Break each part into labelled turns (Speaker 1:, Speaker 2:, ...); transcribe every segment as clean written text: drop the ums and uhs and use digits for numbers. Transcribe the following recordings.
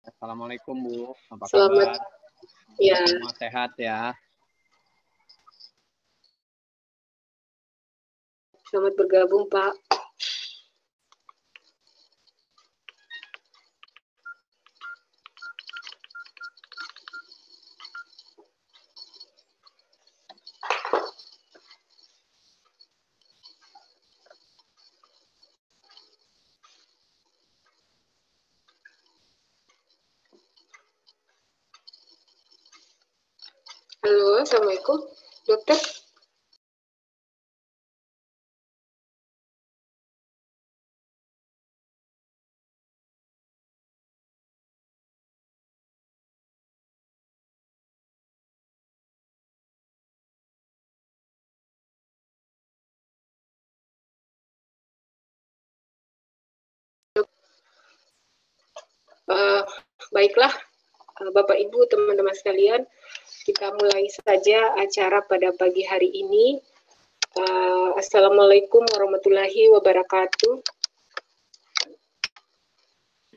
Speaker 1: Assalamualaikum Bu, apa
Speaker 2: Selamat,
Speaker 1: kabar?
Speaker 2: ya.
Speaker 1: Semua sehat ya?
Speaker 2: Selamat bergabung Pak. Halo, Assalamualaikum, Dokter. Baiklah, Bapak Ibu, teman-teman sekalian, kita mulai saja acara pada pagi hari ini. Assalamualaikum warahmatullahi wabarakatuh.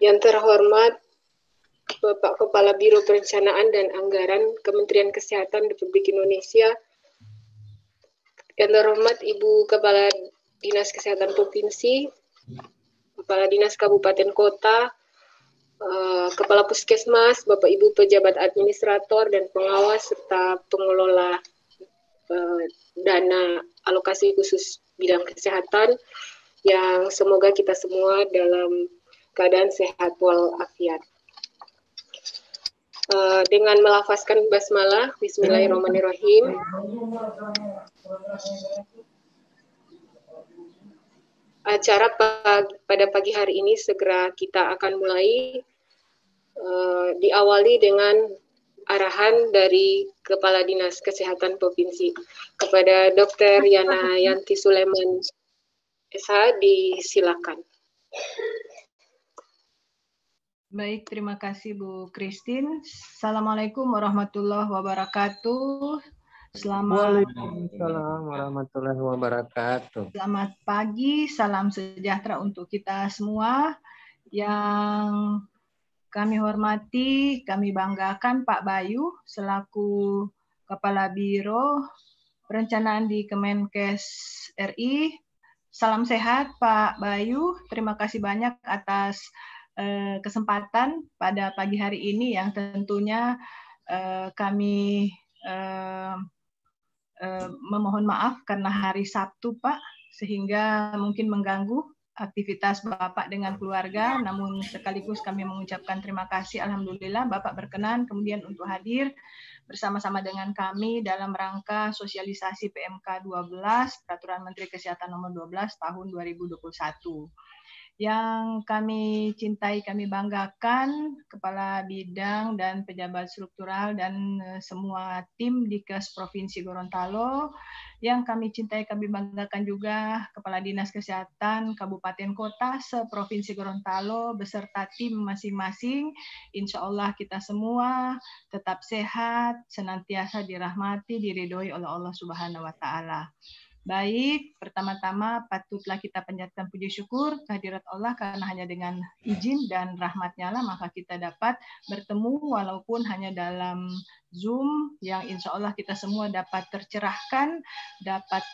Speaker 2: Yang terhormat Bapak Kepala Biro Perencanaan dan Anggaran Kementerian Kesehatan Republik Indonesia, yang terhormat Ibu Kepala Dinas Kesehatan Provinsi, Kepala Dinas Kabupaten Kota, Kepala Puskesmas, Bapak Ibu pejabat administrator dan pengawas serta pengelola dana alokasi khusus bidang kesehatan, yang semoga kita semua dalam keadaan sehat walafiat. Dengan melafazkan basmalah, Bismillahirrahmanirrahim. Acara pada pagi hari ini segera kita akan mulai, diawali dengan arahan dari Kepala Dinas Kesehatan Provinsi kepada Dr. Yana Yanti Sulaiman SH, disilakan.
Speaker 3: Baik, terima kasih Bu Christine. Assalamualaikum warahmatullahi wabarakatuh.
Speaker 4: Waalaikumsalam warahmatullahi wabarakatuh.
Speaker 3: Selamat pagi, salam sejahtera untuk kita semua. Yang kami hormati, kami banggakan Pak Bayu selaku Kepala Biro Perencanaan di Kemenkes RI. Salam sehat Pak Bayu, terima kasih banyak atas kesempatan pada pagi hari ini yang tentunya kami memohon maaf karena hari Sabtu Pak, sehingga mungkin mengganggu aktivitas Bapak dengan keluarga, namun sekaligus kami mengucapkan terima kasih, Alhamdulillah Bapak berkenan kemudian untuk hadir bersama-sama dengan kami dalam rangka sosialisasi PMK 12, Peraturan Menteri Kesehatan Nomor 12 Tahun 2021. Yang kami cintai, kami banggakan, Kepala Bidang dan Pejabat Struktural dan semua tim Dikes Provinsi Gorontalo. Yang kami cintai, kami banggakan juga Kepala Dinas Kesehatan Kabupaten Kota se-Provinsi Gorontalo beserta tim masing-masing. Insya Allah kita semua tetap sehat, senantiasa dirahmati, diridhoi oleh Allah Subhanahu wa Ta'ala. Baik, pertama-tama patutlah kita panjatkan puji syukur kehadirat Allah karena hanya dengan izin dan rahmat-Nya lah maka kita dapat bertemu walaupun hanya dalam Zoom yang insya Allah kita semua dapat tercerahkan, dapat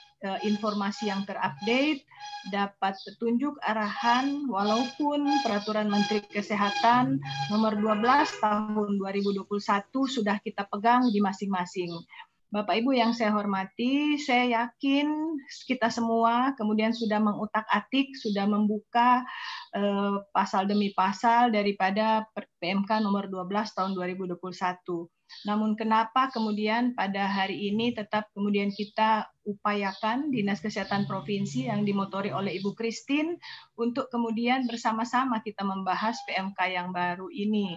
Speaker 3: informasi yang terupdate, dapat petunjuk arahan walaupun Peraturan Menteri Kesehatan Nomor 12 Tahun 2021 sudah kita pegang di masing-masing. Bapak Ibu yang saya hormati, saya yakin kita semua kemudian sudah mengutak-atik, sudah membuka pasal demi pasal daripada PMK nomor 12 tahun 2021. Namun kenapa kemudian pada hari ini tetap kemudian kita upayakan Dinas Kesehatan Provinsi yang dimotori oleh Ibu Christine untuk kemudian bersama-sama kita membahas PMK yang baru ini.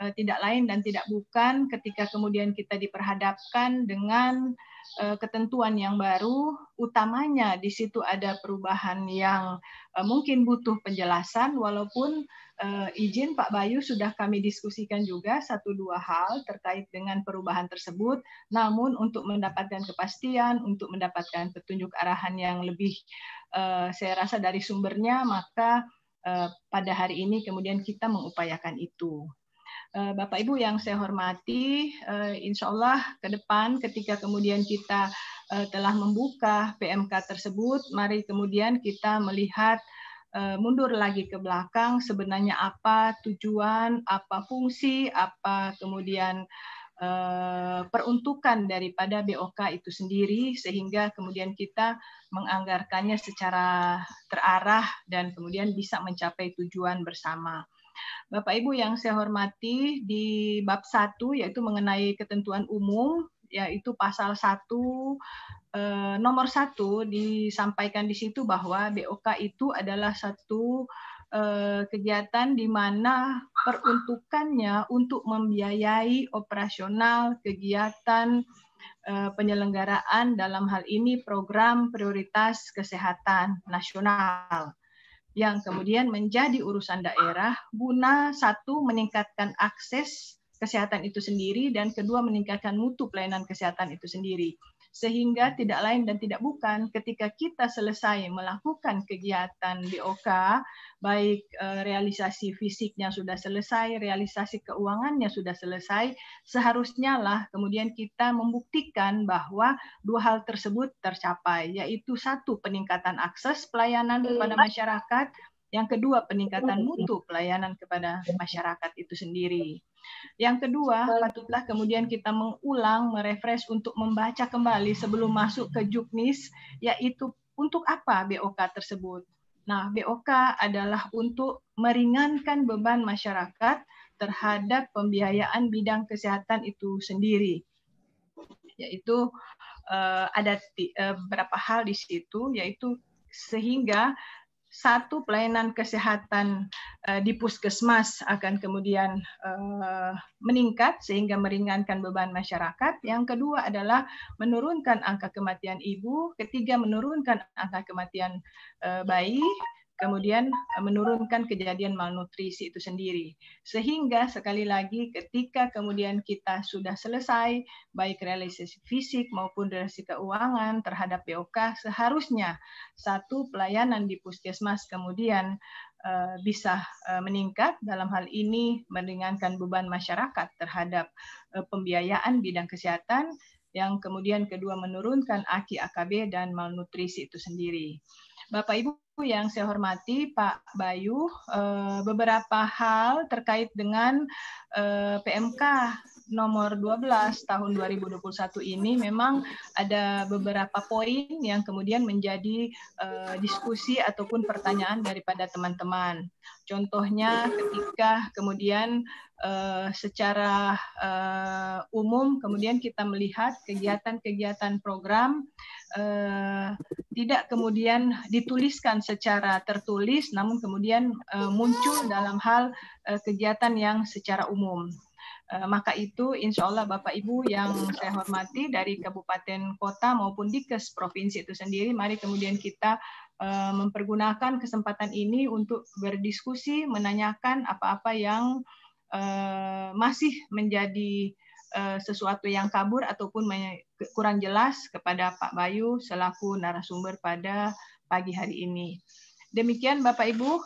Speaker 3: Tidak lain dan tidak bukan ketika kemudian kita diperhadapkan dengan ketentuan yang baru, utamanya di situ ada perubahan yang mungkin butuh penjelasan, walaupun izin Pak Bayu sudah kami diskusikan juga 1-2 hal terkait dengan perubahan tersebut, namun untuk mendapatkan kepastian, untuk mendapatkan petunjuk arahan yang lebih saya rasa dari sumbernya, maka pada hari ini kemudian kita mengupayakan itu. Bapak Ibu yang saya hormati, insya Allah ke depan ketika kemudian kita telah membuka PMK tersebut, mari kemudian kita melihat mundur lagi ke belakang, sebenarnya apa tujuan, apa fungsi, apa kemudian peruntukan daripada BOK itu sendiri, sehingga kemudian kita menganggarkannya secara terarah dan kemudian bisa mencapai tujuan bersama. Bapak Ibu yang saya hormati, di bab 1 yaitu mengenai ketentuan umum, yaitu pasal 1 nomor 1 disampaikan di situ bahwa BOK itu adalah satu kegiatan di mana peruntukannya untuk membiayai operasional kegiatan penyelenggaraan dalam hal ini program prioritas kesehatan nasional yang kemudian menjadi urusan daerah guna satu meningkatkan akses kesehatan itu sendiri dan kedua meningkatkan mutu pelayanan kesehatan itu sendiri. Sehingga tidak lain dan tidak bukan ketika kita selesai melakukan kegiatan BOK, baik realisasi fisiknya sudah selesai, realisasi keuangannya sudah selesai, seharusnya lah kemudian kita membuktikan bahwa dua hal tersebut tercapai, yaitu satu, peningkatan akses pelayanan kepada masyarakat, yang kedua, peningkatan mutu pelayanan kepada masyarakat itu sendiri. Yang kedua, patutlah kemudian kita mengulang, merefresh untuk membaca kembali sebelum masuk ke juknis, yaitu untuk apa BOK tersebut. Nah, BOK adalah untuk meringankan beban masyarakat terhadap pembiayaan bidang kesehatan itu sendiri. Yaitu ada beberapa hal di situ, yaitu sehingga satu, pelayanan kesehatan di puskesmas akan kemudian meningkat sehingga meringankan beban masyarakat. Yang kedua adalah menurunkan angka kematian ibu. Ketiga, menurunkan angka kematian bayi. Kemudian menurunkan kejadian malnutrisi itu sendiri. Sehingga sekali lagi ketika kemudian kita sudah selesai, baik realisasi fisik maupun realisasi keuangan terhadap BOK, seharusnya satu, pelayanan di puskesmas kemudian bisa meningkat, dalam hal ini meringankan beban masyarakat terhadap pembiayaan bidang kesehatan, yang kemudian kedua menurunkan AKI, AKB, dan malnutrisi itu sendiri. Bapak Ibu yang saya hormati, Pak Bayu, beberapa hal terkait dengan PMK nomor 12 tahun 2021 ini memang ada beberapa poin yang kemudian menjadi diskusi ataupun pertanyaan daripada teman-teman. Contohnya ketika kemudian secara umum kemudian kita melihat kegiatan-kegiatan program tidak kemudian dituliskan secara tertulis, namun kemudian muncul dalam hal kegiatan yang secara umum. Maka itu insya Allah Bapak Ibu yang saya hormati dari kabupaten kota maupun Dikes provinsi itu sendiri, mari kemudian kita mempergunakan kesempatan ini untuk berdiskusi, menanyakan apa-apa yang masih menjadi sesuatu yang kabur ataupun kurang jelas kepada Pak Bayu selaku narasumber pada pagi hari ini. Demikian Bapak Ibu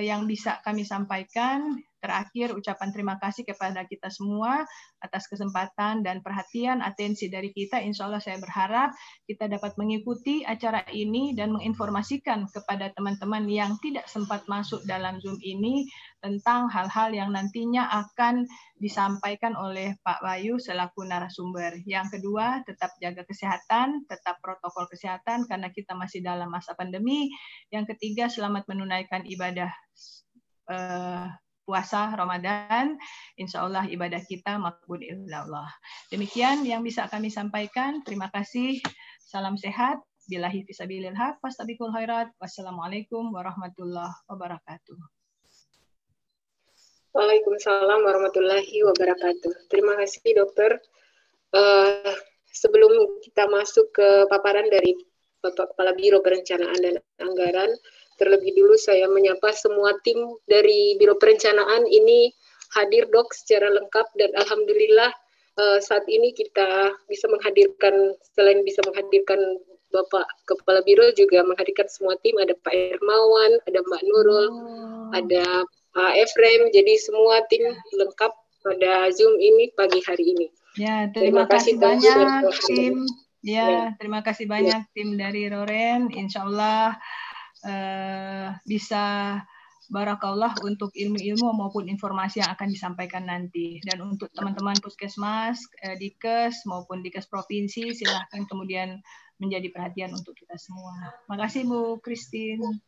Speaker 3: yang bisa kami sampaikan. Terakhir, ucapan terima kasih kepada kita semua atas kesempatan dan perhatian, atensi dari kita. Insya Allah saya berharap kita dapat mengikuti acara ini dan menginformasikan kepada teman-teman yang tidak sempat masuk dalam Zoom ini tentang hal-hal yang nantinya akan disampaikan oleh Pak Bayu selaku narasumber. Yang kedua, tetap jaga kesehatan, tetap protokol kesehatan karena kita masih dalam masa pandemi. Yang ketiga, selamat menunaikan ibadah puasa Ramadan, insya Allah ibadah kita makbul ilallah. Demikian yang bisa kami sampaikan. Terima kasih. Salam sehat. Billahi fisabilil haq. Fastabiqul khairat. Wassalamualaikum warahmatullahi wabarakatuh.
Speaker 2: Waalaikumsalam warahmatullahi wabarakatuh. Terima kasih dokter. Sebelum kita masuk ke paparan dari Bapak Kepala Biro Perencanaan dan Anggaran, terlebih dulu saya menyapa semua tim dari Biro Perencanaan ini hadir dok secara lengkap dan alhamdulillah saat ini kita bisa menghadirkan, selain bisa menghadirkan Bapak Kepala Biro juga menghadirkan semua tim, ada Pak Hermawan, ada Mbak Nurul, ada Pak Efrem, jadi semua tim lengkap pada Zoom ini pagi hari ini.
Speaker 3: Ya, terima kasih
Speaker 2: Terus
Speaker 3: banyak
Speaker 2: untuk
Speaker 3: tim.
Speaker 2: Ya.
Speaker 3: Terima kasih banyak tim dari Roren. Insya Allah bisa barakallah untuk ilmu-ilmu maupun informasi yang akan disampaikan nanti. Dan untuk teman-teman puskesmas, Dikes maupun Dikes provinsi, silahkan kemudian menjadi perhatian untuk kita semua. Makasih Bu Christine.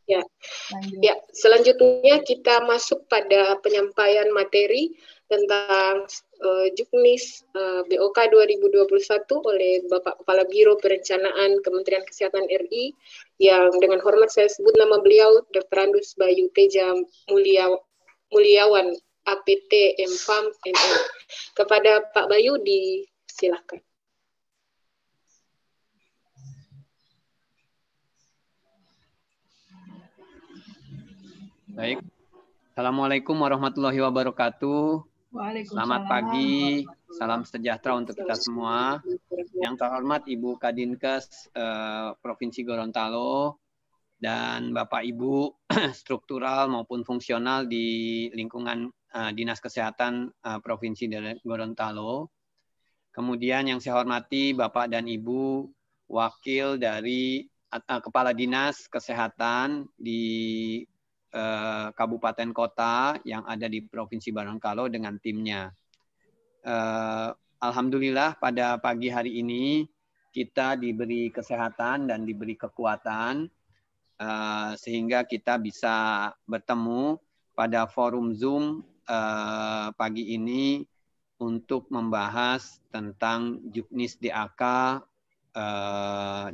Speaker 2: Ya.
Speaker 3: Lanjut.
Speaker 2: Ya, selanjutnya kita masuk pada penyampaian materi tentang Juknis BOK 2021 oleh Bapak Kepala Biro Perencanaan Kementerian Kesehatan RI, yang dengan hormat saya sebut nama beliau Dr. Andus Bayu Teja Mulyawan, APT MFAM NM. Kepada Pak Bayu disilahkan.
Speaker 1: Baik. Assalamualaikum warahmatullahi wabarakatuh. Selamat pagi, salam sejahtera untuk kita semua. Yang terhormat Ibu Kadinkes Provinsi Gorontalo dan Bapak Ibu struktural maupun fungsional di lingkungan Dinas Kesehatan Provinsi Gorontalo. Kemudian yang saya hormati Bapak dan Ibu wakil dari Kepala Dinas Kesehatan di kabupaten kota yang ada di Provinsi Gorontalo dengan timnya. Alhamdulillah pada pagi hari ini kita diberi kesehatan dan diberi kekuatan sehingga kita bisa bertemu pada forum Zoom pagi ini untuk membahas tentang Juknis DAK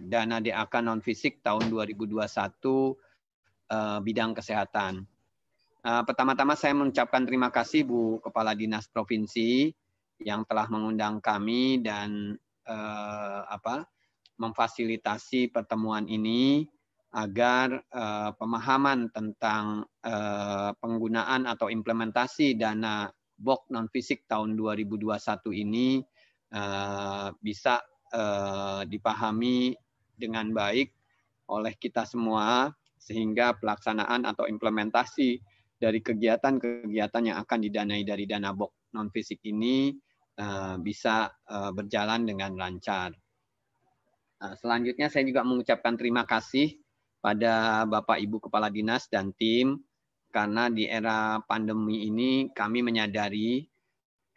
Speaker 1: dana DAK non fisik tahun 2021 bidang kesehatan. Pertama-tama saya mengucapkan terima kasih Bu Kepala Dinas Provinsi yang telah mengundang kami dan memfasilitasi pertemuan ini agar pemahaman tentang penggunaan atau implementasi dana BOK non fisik tahun 2021 ini bisa dipahami dengan baik oleh kita semua, sehingga pelaksanaan atau implementasi dari kegiatan-kegiatan yang akan didanai dari dana BOK non fisik ini bisa berjalan dengan lancar. Selanjutnya saya juga mengucapkan terima kasih pada Bapak Ibu Kepala Dinas dan tim, karena di era pandemi ini kami menyadari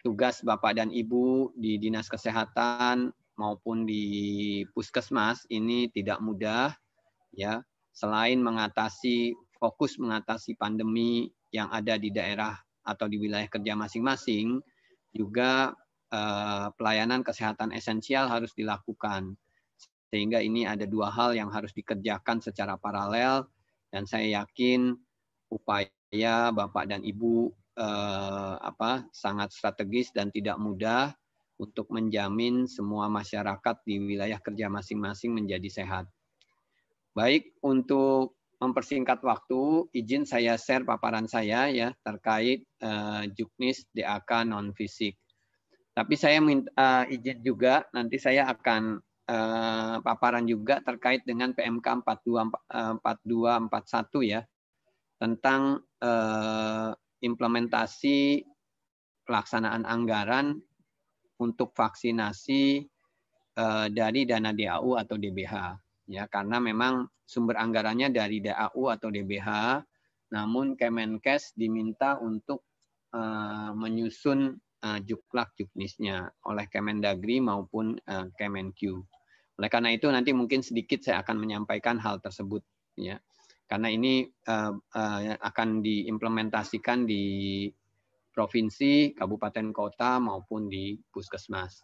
Speaker 1: tugas Bapak dan Ibu di Dinas Kesehatan maupun di Puskesmas ini tidak mudah, ya. Selain fokus mengatasi pandemi yang ada di daerah atau di wilayah kerja masing-masing, juga pelayanan kesehatan esensial harus dilakukan. Sehingga ini ada dua hal yang harus dikerjakan secara paralel, dan saya yakin upaya Bapak dan Ibu sangat strategis dan tidak mudah untuk menjamin semua masyarakat di wilayah kerja masing-masing menjadi sehat. Baik, untuk mempersingkat waktu, izin saya share paparan saya ya terkait Juknis DAK non fisik. Tapi saya minta izin juga, nanti saya akan paparan juga terkait dengan PMK 4241 ya, tentang implementasi pelaksanaan anggaran untuk vaksinasi dari dana DAU atau DBH. Ya, karena memang sumber anggarannya dari DAU atau DBH, namun Kemenkes diminta untuk menyusun juklak juknisnya oleh Kemendagri maupun Kemenq. Oleh karena itu nanti mungkin sedikit saya akan menyampaikan hal tersebut, ya, karena ini akan diimplementasikan di provinsi, kabupaten kota maupun di puskesmas.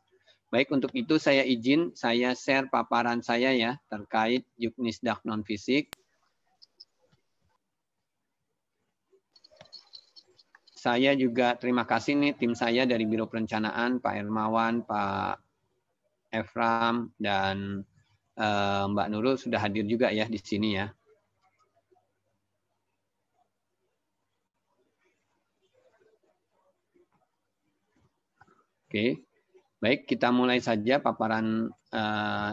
Speaker 1: Baik, untuk itu saya izin, saya share paparan saya ya terkait Juknis DAK non fisik. Saya juga terima kasih nih tim saya dari Biro Perencanaan, Pak Hermawan, Pak Efram, dan Mbak Nurul sudah hadir juga ya di sini ya. Oke. Baik, kita mulai saja paparan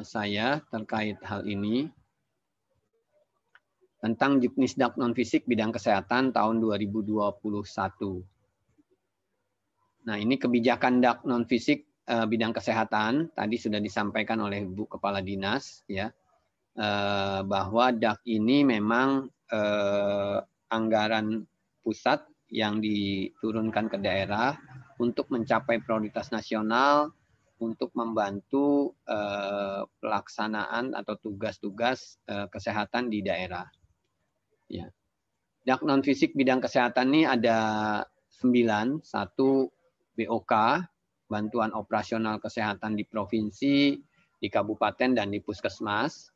Speaker 1: saya terkait hal ini. Tentang Juknis DAK non fisik bidang kesehatan tahun 2021. Nah, ini kebijakan DAK non fisik bidang kesehatan tadi sudah disampaikan oleh Bu Kepala Dinas ya, bahwa DAK ini memang anggaran pusat yang diturunkan ke daerah untuk mencapai prioritas nasional untuk membantu pelaksanaan atau tugas-tugas kesehatan di daerah. Ya. DAK non fisik bidang kesehatan ini ada 9, 1 BOK, bantuan operasional kesehatan di provinsi, di kabupaten dan di puskesmas.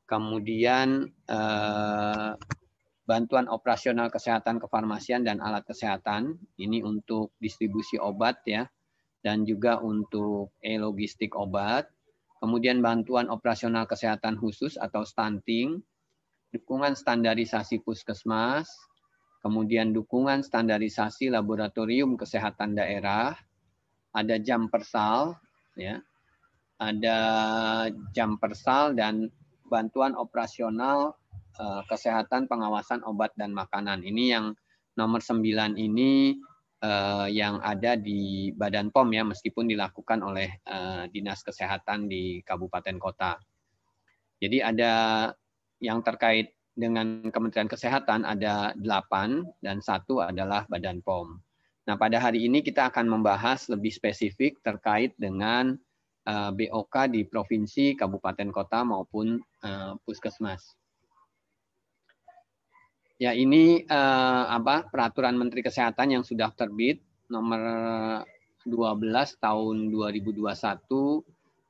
Speaker 1: Kemudian bantuan operasional kesehatan kefarmasian dan alat kesehatan, ini untuk distribusi obat ya, dan juga untuk logistik obat. Kemudian bantuan operasional kesehatan khusus atau stunting, dukungan standarisasi puskesmas, kemudian dukungan standarisasi laboratorium kesehatan daerah, ada jam persal, ya, ada jam persal dan bantuan operasional kesehatan pengawasan obat dan makanan. Ini yang nomor 9 ini yang ada di Badan POM ya, meskipun dilakukan oleh Dinas Kesehatan di kabupaten kota. Jadi ada yang terkait dengan Kementerian Kesehatan ada 8 dan 1 adalah Badan POM. Nah, pada hari ini kita akan membahas lebih spesifik terkait dengan BOK di provinsi, kabupaten kota maupun puskesmas. Ya, ini peraturan Menteri Kesehatan yang sudah terbit nomor 12 tahun 2021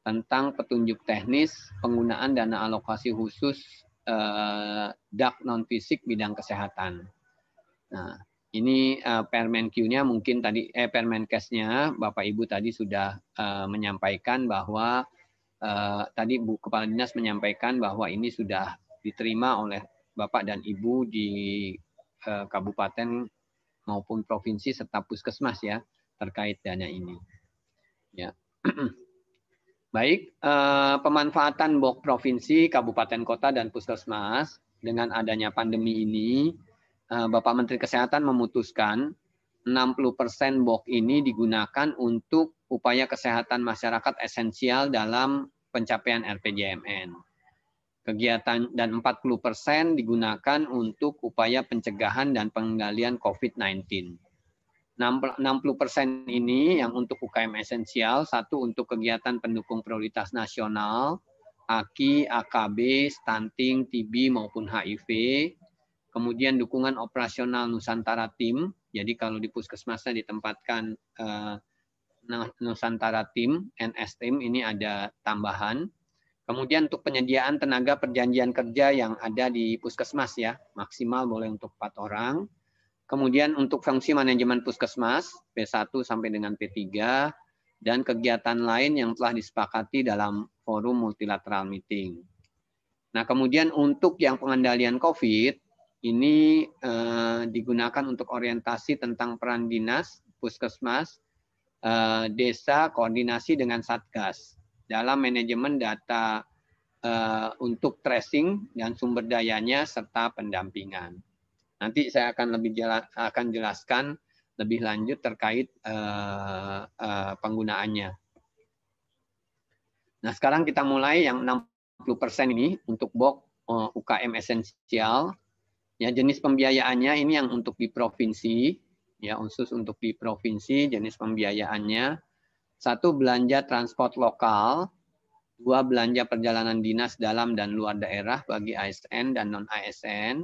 Speaker 1: tentang petunjuk teknis penggunaan dana alokasi khusus DAK non fisik bidang kesehatan. Nah, ini Permenkyu-nya mungkin tadi Permenkes-nya Bapak Ibu tadi sudah menyampaikan bahwa tadi Bu Kepala Dinas menyampaikan bahwa ini sudah diterima oleh Bapak dan Ibu di kabupaten maupun provinsi serta puskesmas ya terkait dana ini. Ya. Baik, pemanfaatan BOK provinsi, kabupaten kota dan puskesmas dengan adanya pandemi ini, Bapak Menteri Kesehatan memutuskan 60% BOK ini digunakan untuk upaya kesehatan masyarakat esensial dalam pencapaian RPJMN. Kegiatan dan 40% digunakan untuk upaya pencegahan dan pengendalian COVID-19. 60% ini yang untuk UKM esensial, 1 untuk kegiatan pendukung prioritas nasional, AKI, AKB, stunting, TB maupun HIV. Kemudian dukungan operasional Nusantara Tim. Jadi kalau di puskesmasnya ditempatkan Nusantara Tim, NS Tim ini ada tambahan. Kemudian untuk penyediaan tenaga perjanjian kerja yang ada di puskesmas ya, maksimal boleh untuk 4 orang. Kemudian untuk fungsi manajemen puskesmas, P1 sampai dengan P3, dan kegiatan lain yang telah disepakati dalam forum multilateral meeting. Nah, kemudian untuk yang pengendalian COVID, ini digunakan untuk orientasi tentang peran dinas, puskesmas, desa, koordinasi dengan Satgas dalam manajemen data untuk tracing dan sumber dayanya serta pendampingan. Nanti saya akan jelaskan lebih lanjut terkait penggunaannya. Nah, sekarang kita mulai yang 60% ini untuk BOK UKM esensial. Ya, jenis pembiayaannya ini yang untuk di provinsi, ya khusus untuk di provinsi jenis pembiayaannya. 1 belanja transport lokal, 2 belanja perjalanan dinas dalam dan luar daerah bagi ASN dan non-ASN,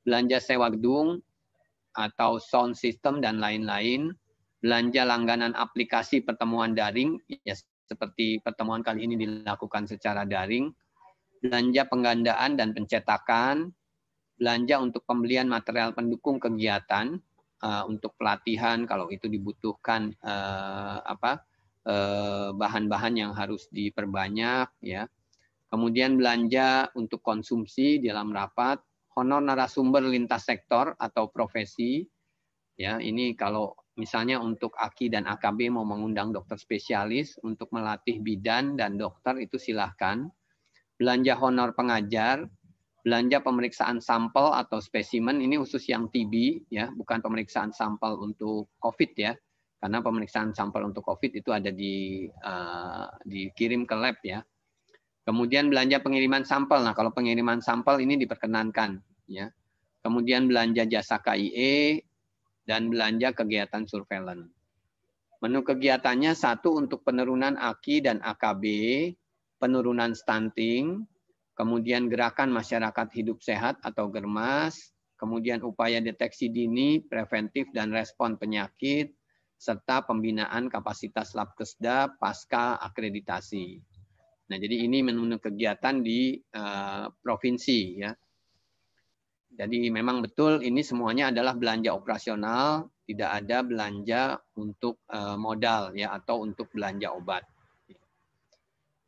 Speaker 1: belanja sewa gedung atau sound system dan lain-lain, belanja langganan aplikasi pertemuan daring, ya seperti pertemuan kali ini dilakukan secara daring, belanja penggandaan dan pencetakan, belanja untuk pembelian material pendukung kegiatan, untuk pelatihan kalau itu dibutuhkan bahan-bahan yang harus diperbanyak ya. Kemudian belanja untuk konsumsi dalam rapat, honor narasumber lintas sektor atau profesi. Ya, ini kalau misalnya untuk AKI dan AKB mau mengundang dokter spesialis untuk melatih bidan dan dokter itu silahkan. Belanja honor pengajar, belanja pemeriksaan sampel atau spesimen, ini khusus yang TB ya, bukan pemeriksaan sampel untuk COVID ya. Karena pemeriksaan sampel untuk COVID itu ada dikirim ke lab ya. Kemudian belanja pengiriman sampel. Nah, kalau pengiriman sampel ini diperkenankan ya. Kemudian belanja jasa KIE dan belanja kegiatan surveillance. Menu kegiatannya satu untuk penurunan AKI dan AKB, penurunan stunting, kemudian gerakan masyarakat hidup sehat atau GERMAS, kemudian upaya deteksi dini, preventif dan respon penyakit, serta pembinaan kapasitas Labkesda pasca akreditasi. Nah, jadi ini menu kegiatan di provinsi ya. Jadi memang betul ini semuanya adalah belanja operasional, tidak ada belanja untuk modal ya atau untuk belanja obat.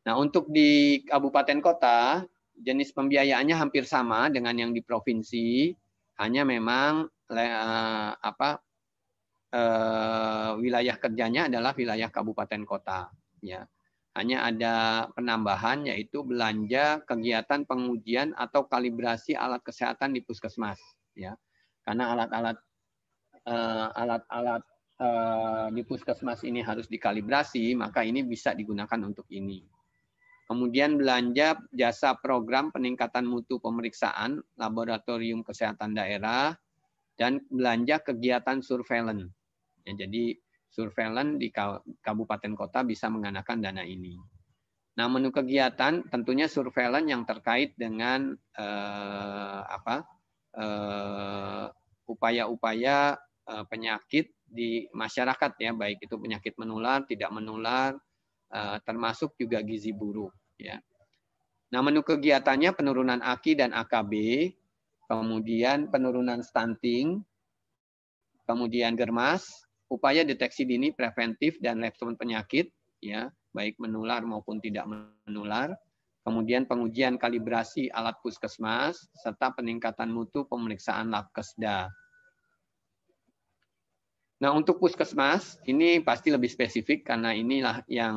Speaker 1: Nah, untuk di kabupaten kota jenis pembiayaannya hampir sama dengan yang di provinsi, hanya memang wilayah kerjanya adalah wilayah kabupaten kota ya. Hanya ada penambahan yaitu belanja kegiatan pengujian atau kalibrasi alat kesehatan di puskesmas ya. Karena alat-alat di puskesmas ini harus dikalibrasi, maka ini bisa digunakan untuk ini. Kemudian belanja jasa program peningkatan mutu pemeriksaan laboratorium kesehatan daerah dan belanja kegiatan surveillance. Ya, jadi surveillance di kabupaten kota bisa menggunakan dana ini. Nah, menu kegiatan tentunya surveillance yang terkait dengan upaya-upaya penyakit di masyarakat ya, baik itu penyakit menular, tidak menular, termasuk juga gizi buruk ya. Nah, menu kegiatannya penurunan AKI dan AKB, kemudian penurunan stunting, kemudian GERMAS, upaya deteksi dini preventif dan respon penyakit ya, baik menular maupun tidak menular. Kemudian pengujian kalibrasi alat puskesmas serta peningkatan mutu pemeriksaan Labkesda. Nah, untuk puskesmas ini pasti lebih spesifik karena inilah yang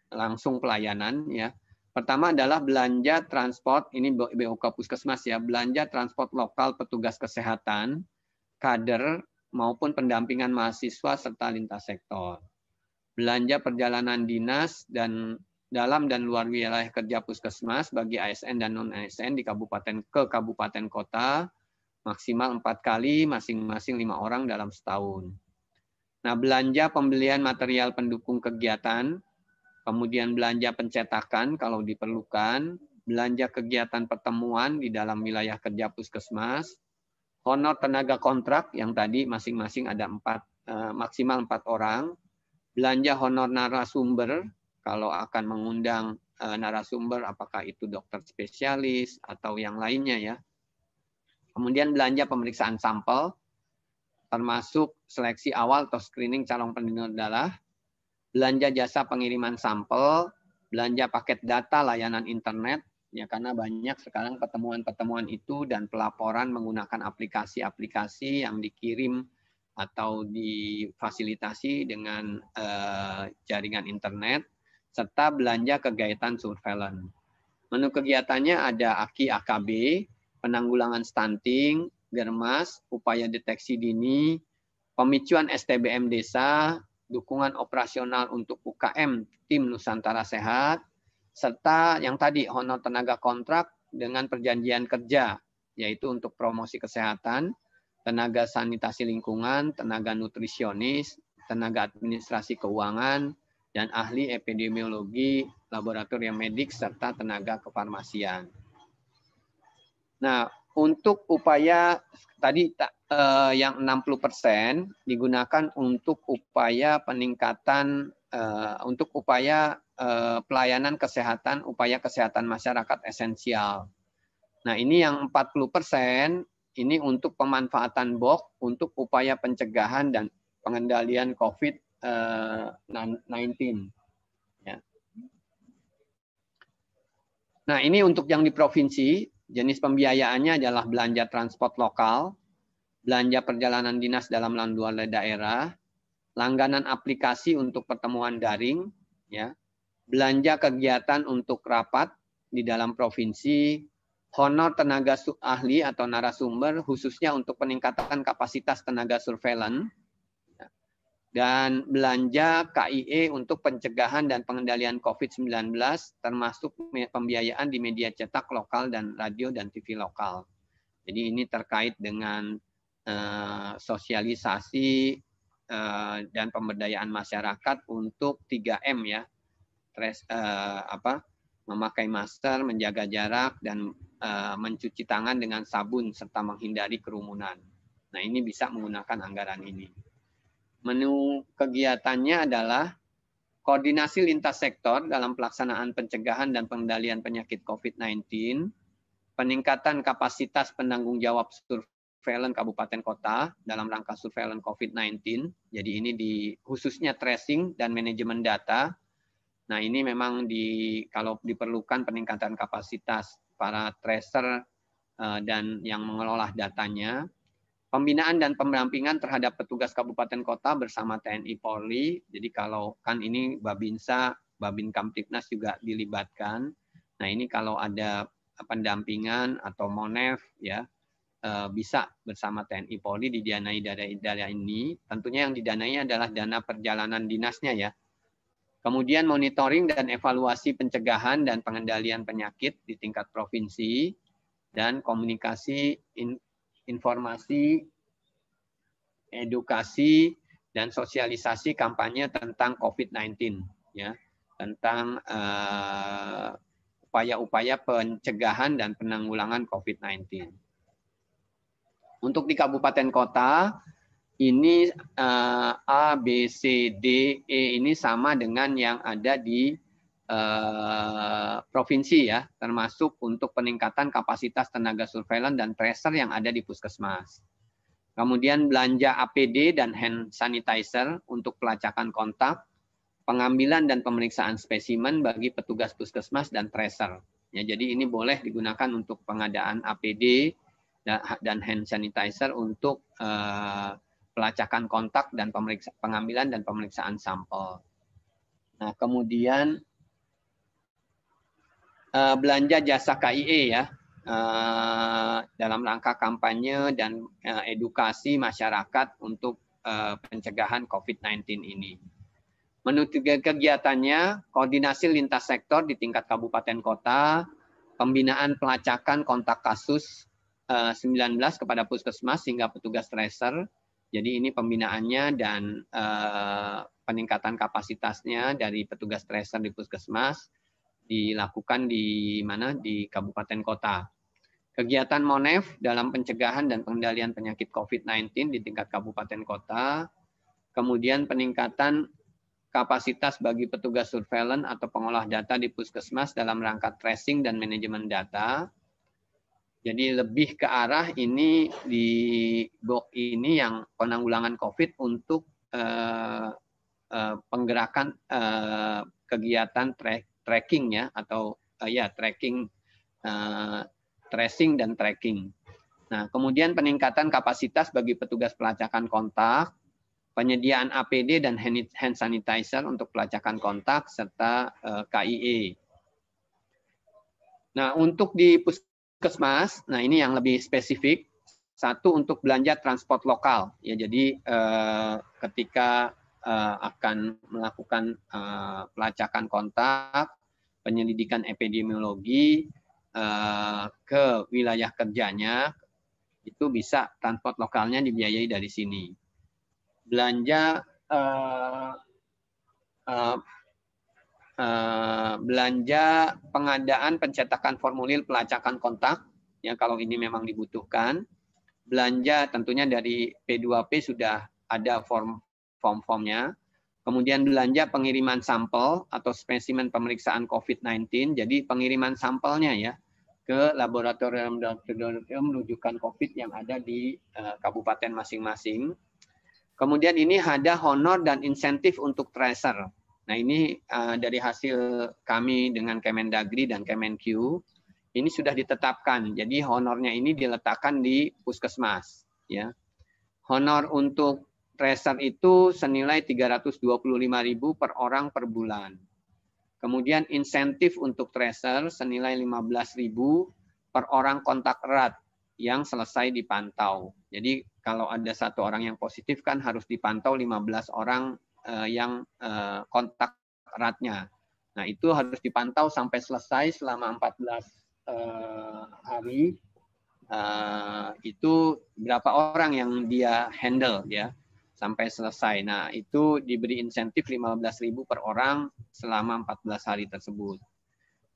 Speaker 1: langsung pelayanan ya. Pertama adalah belanja transport, ini BOK Puskesmas ya, belanja transport lokal petugas kesehatan, kader maupun pendampingan mahasiswa serta lintas sektor. Belanja perjalanan dinas dan dalam dan luar wilayah kerja puskesmas bagi ASN dan non-ASN di kabupaten kota maksimal 4 kali, masing-masing 5 orang dalam setahun. Nah, belanja pembelian material pendukung kegiatan, kemudian belanja pencetakan kalau diperlukan, belanja kegiatan pertemuan di dalam wilayah kerja puskesmas, honor tenaga kontrak yang tadi masing-masing ada maksimal 4 orang, belanja honor narasumber kalau akan mengundang narasumber apakah itu dokter spesialis atau yang lainnya ya. Kemudian belanja pemeriksaan sampel termasuk seleksi awal atau screening calon pendonor darah, belanja jasa pengiriman sampel, belanja paket data layanan internet ya, karena banyak sekarang pertemuan-pertemuan itu dan pelaporan menggunakan aplikasi-aplikasi yang dikirim atau difasilitasi dengan jaringan internet, serta belanja kegiatan surveillance. Menu kegiatannya ada AKI AKB, penanggulangan stunting, GERMAS, upaya deteksi dini, pemicuan STBM desa, dukungan operasional untuk UKM tim Nusantara Sehat, serta yang tadi honor tenaga kontrak dengan perjanjian kerja, yaitu untuk promosi kesehatan, tenaga sanitasi lingkungan, tenaga nutrisionis, tenaga administrasi keuangan, dan ahli epidemiologi, laboratorium medik, serta tenaga kefarmasian. Nah, untuk upaya tadi yang 60% digunakan untuk upaya peningkatan, untuk upaya pelayanan kesehatan, upaya kesehatan masyarakat esensial. Nah, ini yang 40% ini untuk pemanfaatan BOK untuk upaya pencegahan dan pengendalian COVID-19. Ya. Nah, ini untuk yang di provinsi, jenis pembiayaannya adalah belanja transport lokal, belanja perjalanan dinas dalam dan luar daerah, langganan aplikasi untuk pertemuan daring, ya, belanja kegiatan untuk rapat di dalam provinsi, honor tenaga ahli atau narasumber khususnya untuk peningkatan kapasitas tenaga surveillance, dan belanja KIE untuk pencegahan dan pengendalian COVID-19 termasuk pembiayaan di media cetak lokal dan radio dan TV lokal. Jadi ini terkait dengan sosialisasi dan pemberdayaan masyarakat untuk 3M ya. Memakai masker, menjaga jarak, dan mencuci tangan dengan sabun serta menghindari kerumunan. Nah, ini bisa menggunakan anggaran ini. Menu kegiatannya adalah koordinasi lintas sektor dalam pelaksanaan pencegahan dan pengendalian penyakit COVID-19, peningkatan kapasitas penanggung jawab surveillance kabupaten kota dalam rangka surveillance COVID-19. Jadi ini khususnya tracing dan manajemen data. Nah, ini memang kalau diperlukan peningkatan kapasitas para tracer dan yang mengelola datanya. Pembinaan dan pendampingan terhadap petugas kabupaten kota bersama TNI Polri. Jadi kalau kan ini Babinsa, Babin Kamtibnas juga dilibatkan. Nah, ini kalau ada pendampingan atau Monef ya bisa bersama TNI Polri didanai dari ini. Tentunya yang didanai adalah dana perjalanan dinasnya ya. Kemudian monitoring dan evaluasi pencegahan dan pengendalian penyakit di tingkat provinsi dan komunikasi informasi, edukasi, dan sosialisasi kampanye tentang COVID-19, ya, tentang upaya-upaya pencegahan dan penanggulangan COVID-19. Untuk di kabupaten kota, ini A, B, C, D, E ini sama dengan yang ada di provinsi ya, termasuk untuk peningkatan kapasitas tenaga surveillance dan tracer yang ada di puskesmas. Kemudian belanja APD dan hand sanitizer untuk pelacakan kontak, pengambilan dan pemeriksaan spesimen bagi petugas puskesmas dan tracer. Ya, jadi ini boleh digunakan untuk pengadaan APD dan hand sanitizer untuk pelacakan kontak dan pengambilan dan pemeriksaan sampel. Nah, kemudian belanja jasa KIE ya dalam rangka kampanye dan edukasi masyarakat untuk pencegahan COVID-19 ini. Menurut kegiatannya, koordinasi lintas sektor di tingkat kabupaten kota, pembinaan pelacakan kontak kasus 19 kepada puskesmas hingga petugas tracer. Jadi ini pembinaannya dan peningkatan kapasitasnya dari petugas tracer di puskesmas dilakukan di mana? Di kabupaten kota. Kegiatan Monef dalam pencegahan dan pengendalian penyakit COVID-19 di tingkat kabupaten kota. Kemudian peningkatan kapasitas bagi petugas surveillance atau pengolah data di puskesmas dalam rangka tracing dan manajemen data. Jadi lebih ke arah ini di blok ini yang penanggulangan COVID untuk penggerakan kegiatan tracking ya atau tracking, tracing dan tracking. Nah, kemudian peningkatan kapasitas bagi petugas pelacakan kontak, penyediaan APD dan hand sanitizer untuk pelacakan kontak serta KIE. Nah, untuk di puskesmas, nah ini yang lebih spesifik. Satu untuk belanja transport lokal ya. Jadi ketika akan melakukan pelacakan kontak, penyelidikan epidemiologi ke wilayah kerjanya, itu bisa transport lokalnya dibiayai dari sini. Belanja belanja pengadaan pencetakan formulir pelacakan kontak, ya kalau ini memang dibutuhkan. Belanja tentunya dari P2P sudah ada form-formnya. Kemudian belanja pengiriman sampel atau spesimen pemeriksaan COVID-19. Jadi pengiriman sampelnya ya ke laboratorium rujukan COVID yang ada di kabupaten masing-masing. Kemudian ini ada honor dan insentif untuk tracer. Nah ini dari hasil kami dengan Kemendagri dan Kemenq, ini sudah ditetapkan. Jadi honornya ini diletakkan di puskesmas. Ya. Honor untuk tracer itu senilai 325.000 per orang per bulan. Kemudian insentif untuk tracer senilai 15.000 per orang kontak erat yang selesai dipantau. Jadi kalau ada 1 orang yang positif kan harus dipantau 15 orang yang kontak eratnya. Nah, itu harus dipantau sampai selesai selama 14 hari. Itu berapa orang yang dia handle ya sampai selesai. Nah, itu diberi insentif 15.000 per orang selama 14 hari tersebut.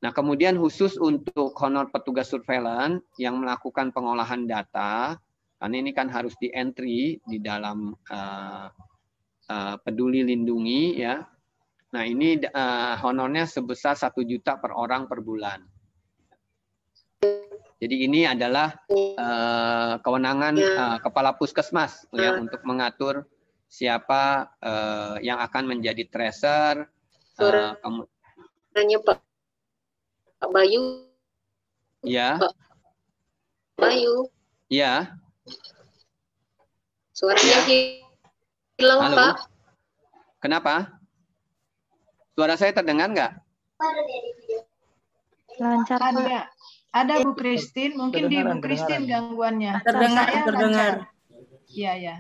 Speaker 1: Nah, kemudian khusus untuk honor petugas surveillance yang melakukan pengolahan data, karena ini kan harus di-entry di dalam Peduli Lindungi ya. Nah, ini honornya sebesar 1 juta per orang per bulan. Jadi ini adalah kewenangan kepala puskesmas ya untuk mengatur siapa yang akan menjadi tracer.
Speaker 2: Suaranya Pak Bayu.
Speaker 1: Ya.
Speaker 2: Pak Bayu.
Speaker 1: Ya.
Speaker 2: Suaranya hilang,
Speaker 1: halo.
Speaker 2: Pak.
Speaker 1: Kenapa? Suara saya terdengar nggak?
Speaker 3: Lancar, Pak. Ada Bu Christine, mungkin di Bu Christine gangguannya.
Speaker 5: Terdengar.
Speaker 3: Iya, ya.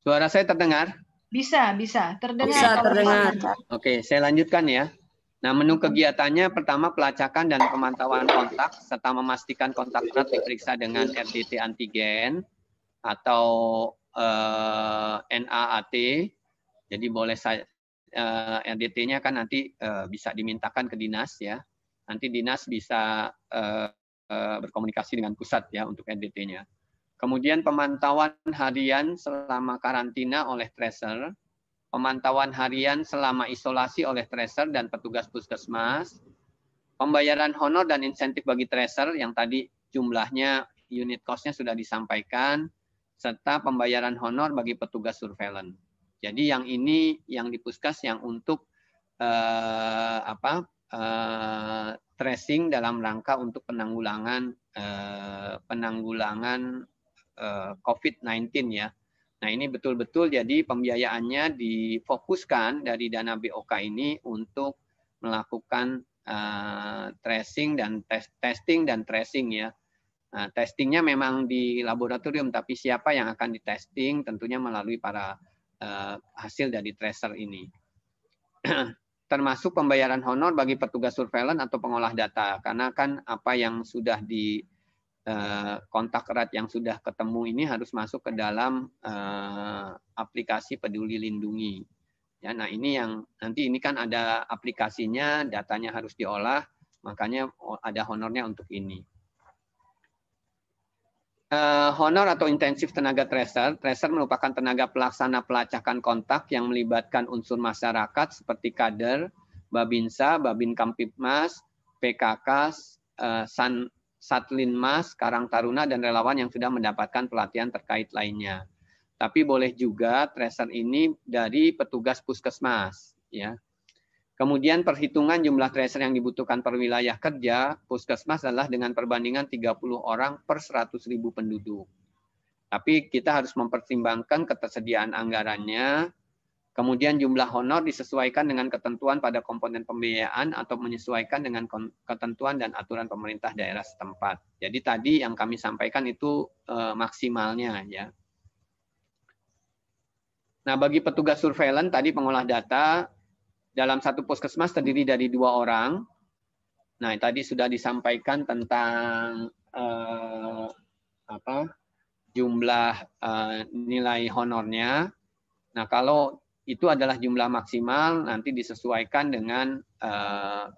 Speaker 1: Suara saya terdengar?
Speaker 3: Bisa, terdengar.
Speaker 5: Bisa, terdengar.
Speaker 1: Oke, saya lanjutkan ya. Nah, menu kegiatannya pertama pelacakan dan pemantauan kontak serta memastikan kontak erat diperiksa dengan RDT antigen atau NAAT. Jadi boleh saya RDT-nya kan nanti bisa dimintakan ke dinas ya. Nanti dinas bisa berkomunikasi dengan pusat ya untuk RDT-nya. Kemudian pemantauan harian selama karantina oleh tracer, pemantauan harian selama isolasi oleh tracer dan petugas puskesmas, pembayaran honor dan insentif bagi tracer yang tadi jumlahnya unit cost-nya sudah disampaikan, serta pembayaran honor bagi petugas surveillance. Jadi yang ini yang di puskes yang untuk tracing dalam rangka untuk penanggulangan COVID-19 ya. Nah, ini betul-betul jadi pembiayaannya difokuskan dari dana BOK ini untuk melakukan tracing dan testing dan tracing ya. Nah, testingnya memang di laboratorium, tapi siapa yang akan ditesting tentunya melalui para hasil dari tracer ini. Termasuk pembayaran honor bagi petugas surveillance atau pengolah data. Karena kan apa yang sudah di kontak erat yang sudah ketemu ini harus masuk ke dalam aplikasi Peduli Lindungi. Ya, nah ini yang nanti ini kan ada aplikasinya, datanya harus diolah, makanya ada honornya untuk ini. Honor atau intensif tenaga tracer. Tracer merupakan tenaga pelaksana pelacakan kontak yang melibatkan unsur masyarakat seperti kader, Babinsa, Babin Kamtipmas, PKK, Satlinmas, Karang Taruna, dan relawan yang sudah mendapatkan pelatihan terkait lainnya. Tapi boleh juga tracer ini dari petugas puskesmas. Ya. Kemudian perhitungan jumlah tracer yang dibutuhkan per wilayah kerja, puskesmas adalah dengan perbandingan 30 orang per 100.000 penduduk. Tapi kita harus mempertimbangkan ketersediaan anggarannya, kemudian jumlah honor disesuaikan dengan ketentuan pada komponen pembiayaan atau menyesuaikan dengan ketentuan dan aturan pemerintah daerah setempat. Jadi tadi yang kami sampaikan itu maksimalnya ya. Nah, bagi petugas surveillance tadi pengolah data, dalam satu puskesmas terdiri dari 2 orang. Nah, tadi sudah disampaikan tentang jumlah nilai honornya. Nah, kalau itu adalah jumlah maksimal, nanti disesuaikan dengan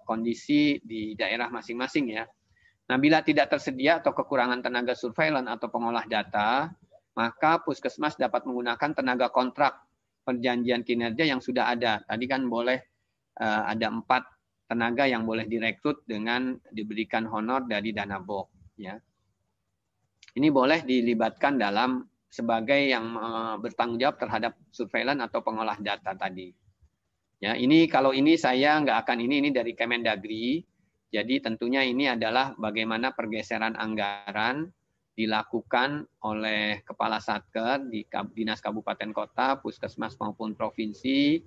Speaker 1: kondisi di daerah masing-masing ya. Nah, bila tidak tersedia atau kekurangan tenaga surveillance atau pengolah data, maka puskesmas dapat menggunakan tenaga kontrak perjanjian kinerja yang sudah ada. Tadi kan boleh ada 4 tenaga yang boleh direkrut dengan diberikan honor dari dana BOK. Ya. Ini boleh dilibatkan dalam sebagai yang bertanggung jawab terhadap surveillance atau pengolah data tadi. Ya, ini kalau ini saya nggak akan ini dari Kemendagri. Jadi tentunya ini adalah bagaimana pergeseran anggaran dilakukan oleh Kepala Satker di Dinas Kabupaten Kota, Puskesmas maupun Provinsi.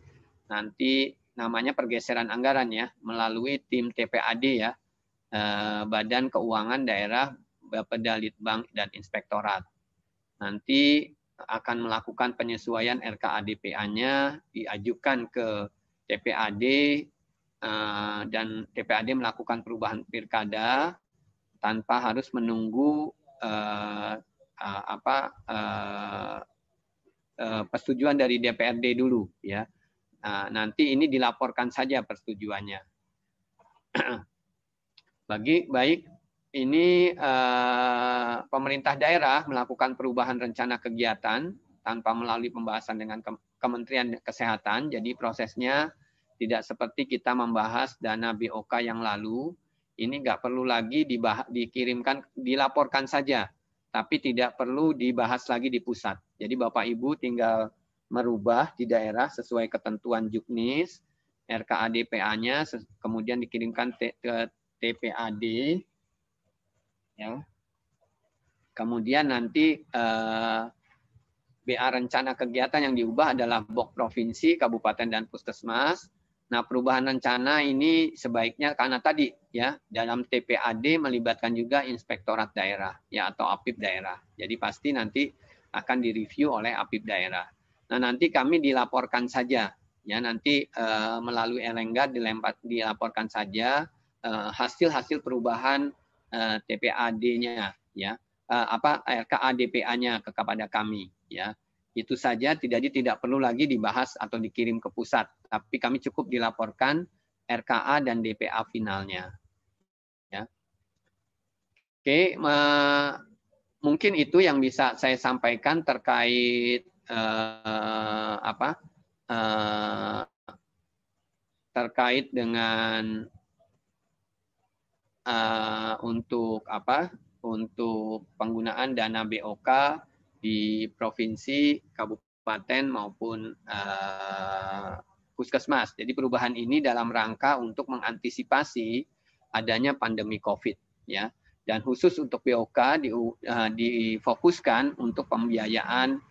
Speaker 1: Nanti namanya pergeseran anggaran ya, melalui tim TPAD ya, Badan Keuangan Daerah, Bapeda Litbang, dan Inspektorat. Nanti akan melakukan penyesuaian RKADPA-nya, diajukan ke TPAD, dan TPAD melakukan perubahan pilkada tanpa harus menunggu persetujuan dari DPRD dulu, ya. Nanti ini dilaporkan saja persetujuannya. Baik, ini pemerintah daerah melakukan perubahan rencana kegiatan tanpa melalui pembahasan dengan Kementerian Kesehatan. Jadi prosesnya tidak seperti kita membahas dana BOK yang lalu. Ini nggak perlu lagi dikirimkan, dilaporkan saja, tapi tidak perlu dibahas lagi di pusat. Jadi Bapak Ibu tinggal merubah di daerah sesuai ketentuan Juknis, RKADPA-nya, kemudian dikirimkan ke TPAD, ya. Kemudian nanti BA rencana kegiatan yang diubah adalah BOK provinsi, kabupaten, dan puskesmas. Nah, perubahan rencana ini sebaiknya karena tadi ya dalam TPAD melibatkan juga inspektorat daerah ya atau APIP daerah. Jadi pasti nanti akan direview oleh APIP daerah. Nah, nanti kami dilaporkan saja ya, nanti melalui Elengga dilaporkan saja hasil-hasil perubahan TPAD-nya ya, RKADPA-nya kepada kami ya. Itu saja, tidak perlu lagi dibahas atau dikirim ke pusat, tapi kami cukup dilaporkan RKA dan DPA finalnya. Ya. Oke, mungkin itu yang bisa saya sampaikan terkait terkait dengan untuk penggunaan dana BOK di provinsi, kabupaten maupun puskesmas. Jadi perubahan ini dalam rangka untuk mengantisipasi adanya pandemi COVID, ya. Dan khusus untuk BOK difokuskan untuk pembiayaan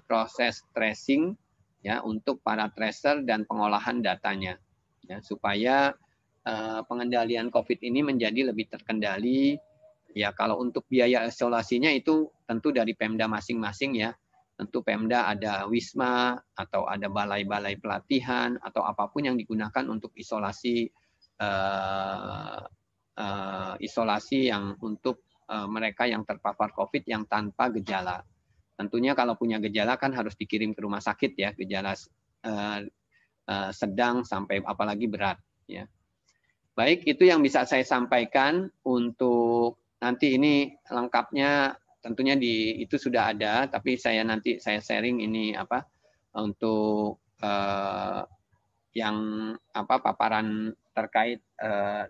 Speaker 1: proses tracing, ya, untuk para tracer dan pengolahan datanya, ya, supaya pengendalian COVID ini menjadi lebih terkendali. Ya, kalau untuk biaya isolasinya itu tentu dari Pemda masing-masing ya. Tentu Pemda ada wisma atau ada balai-balai pelatihan atau apapun yang digunakan untuk isolasi isolasi yang untuk mereka yang terpapar COVID yang tanpa gejala. Tentunya kalau punya gejala kan harus dikirim ke rumah sakit ya, gejala sedang sampai apalagi berat ya. Baik, itu yang bisa saya sampaikan untuk nanti ini lengkapnya tentunya itu sudah ada, tapi saya sharing ini untuk yang paparan terkait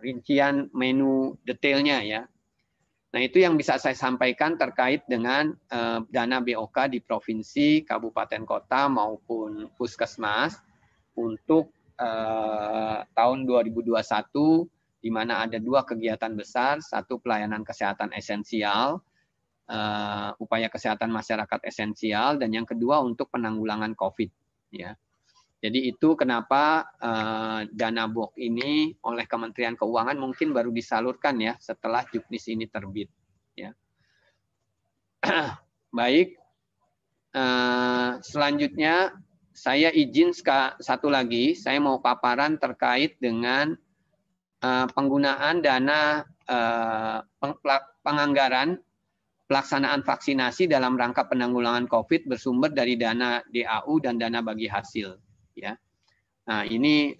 Speaker 1: rincian menu detailnya ya. Nah, itu yang bisa saya sampaikan terkait dengan dana BOK di provinsi, kabupaten kota maupun puskesmas untuk tahun 2021, di mana ada 2 kegiatan besar, satu pelayanan kesehatan esensial, upaya kesehatan masyarakat esensial, dan yang kedua untuk penanggulangan COVID. Ya. Jadi itu kenapa dana BOK ini oleh Kementerian Keuangan mungkin baru disalurkan ya setelah Juknis ini terbit. Ya. Baik, selanjutnya saya izin satu lagi, saya mau paparan terkait dengan penggunaan dana penganggaran pelaksanaan vaksinasi dalam rangka penanggulangan COVID bersumber dari dana DAU dan dana bagi hasil. Ya, nah ini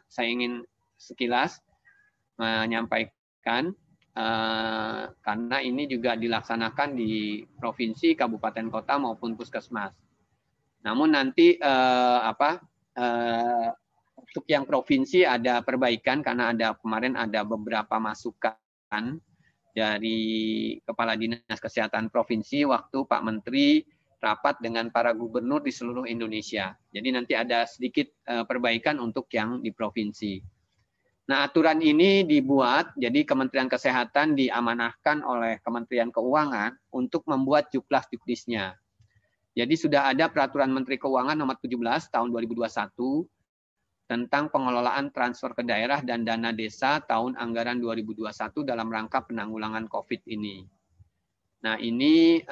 Speaker 1: saya ingin sekilas menyampaikan karena ini juga dilaksanakan di provinsi, kabupaten kota maupun puskesmas. Namun nanti untuk yang provinsi ada perbaikan karena kemarin ada beberapa masukan dari Kepala Dinas Kesehatan Provinsi waktu Pak Menteri rapat dengan para gubernur di seluruh Indonesia. Jadi nanti ada sedikit perbaikan untuk yang di provinsi. Nah, aturan ini dibuat, jadi Kementerian Kesehatan diamanahkan oleh Kementerian Keuangan untuk membuat juknis-juknisnya. Jadi sudah ada Peraturan Menteri Keuangan nomor 17 tahun 2021 tentang pengelolaan transfer ke daerah dan dana desa tahun anggaran 2021 dalam rangka penanggulangan COVID ini. Nah, ini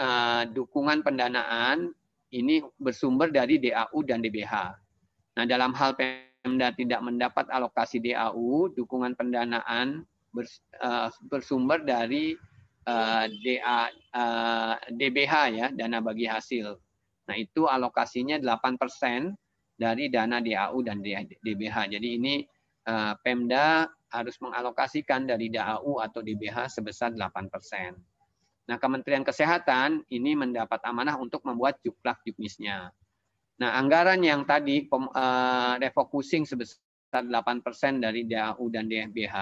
Speaker 1: dukungan pendanaan ini bersumber dari DAU dan DBH. Nah, dalam hal Pemda tidak mendapat alokasi DAU, dukungan pendanaan bersumber dari DBH ya, dana bagi hasil. Nah, itu alokasinya 8% dari dana DAU dan DBH. Jadi ini Pemda harus mengalokasikan dari DAU atau DBH sebesar 8%. Nah, Kementerian Kesehatan ini mendapat amanah untuk membuat juklak-juknisnya. Nah, anggaran yang tadi refocusing sebesar 8% dari DAU dan DBH,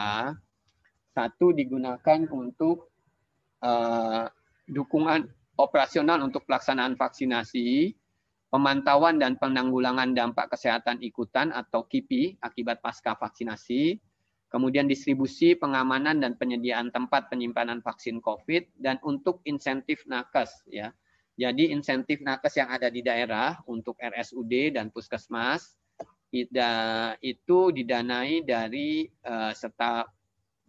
Speaker 1: satu digunakan untuk dukungan operasional untuk pelaksanaan vaksinasi, pemantauan dan penanggulangan dampak kesehatan ikutan atau KIPI akibat pasca vaksinasi, kemudian distribusi, pengamanan dan penyediaan tempat penyimpanan vaksin COVID, dan untuk insentif nakes ya. Jadi insentif nakes yang ada di daerah untuk RSUD dan puskesmas itu didanai dari staf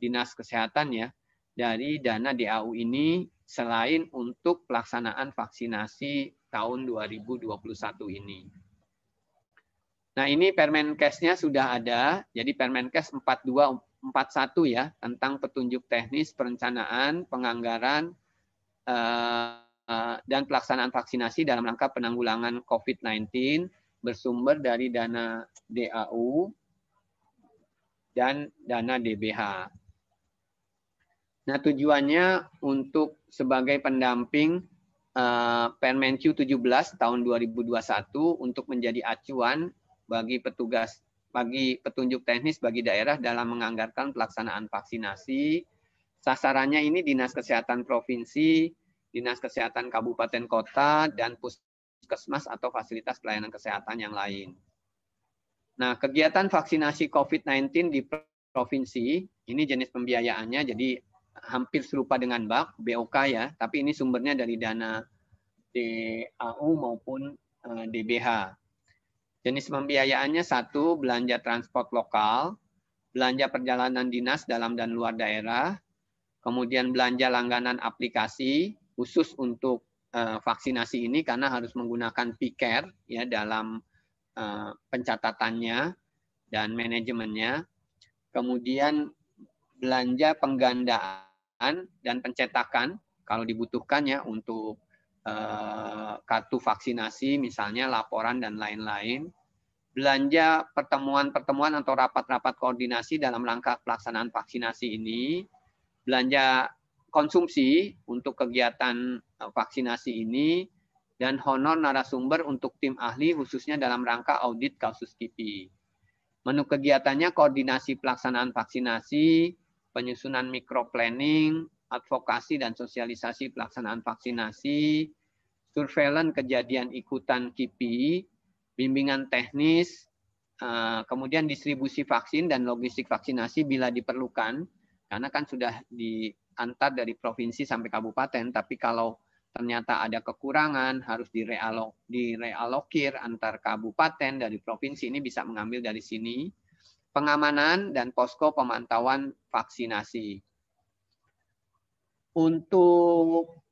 Speaker 1: dinas kesehatan ya, dari dana DAU ini selain untuk pelaksanaan vaksinasi tahun 2021 ini. Nah, ini Permenkesnya sudah ada. Jadi Permenkes 4241 ya, tentang petunjuk teknis perencanaan, penganggaran, dan pelaksanaan vaksinasi dalam rangka penanggulangan COVID-19 bersumber dari dana DAU dan dana DBH. Nah, tujuannya untuk sebagai pendamping Permenq 17 tahun 2021 untuk menjadi acuan bagi petunjuk teknis bagi daerah dalam menganggarkan pelaksanaan vaksinasi. Sasarannya ini Dinas Kesehatan Provinsi, Dinas Kesehatan Kabupaten Kota, dan puskesmas atau fasilitas pelayanan kesehatan yang lain. Nah, kegiatan vaksinasi COVID-19 di provinsi, ini jenis pembiayaannya, jadi hampir serupa dengan BOK ya, tapi ini sumbernya dari dana DAU maupun DBH. Jenis pembiayaannya satu, belanja transport lokal, belanja perjalanan dinas dalam dan luar daerah, kemudian belanja langganan aplikasi khusus untuk vaksinasi ini karena harus menggunakan P-Care ya dalam pencatatannya dan manajemennya. Kemudian belanja penggandaan dan pencetakan kalau dibutuhkan ya untuk kartu vaksinasi misalnya, laporan dan lain-lain. Belanja pertemuan-pertemuan atau rapat-rapat koordinasi dalam rangka pelaksanaan vaksinasi ini. Belanja konsumsi untuk kegiatan vaksinasi ini, dan honor narasumber untuk tim ahli khususnya dalam rangka audit kasus KIPI. Menu kegiatannya koordinasi pelaksanaan vaksinasi, penyusunan microplanning, advokasi dan sosialisasi pelaksanaan vaksinasi, surveillance kejadian ikutan KIPI, bimbingan teknis, kemudian distribusi vaksin dan logistik vaksinasi bila diperlukan, karena kan sudah diantar dari provinsi sampai kabupaten, tapi kalau ternyata ada kekurangan, harus direalokir antar kabupaten dari provinsi, ini bisa mengambil dari sini. Pengamanan dan posko pemantauan vaksinasi. Untuk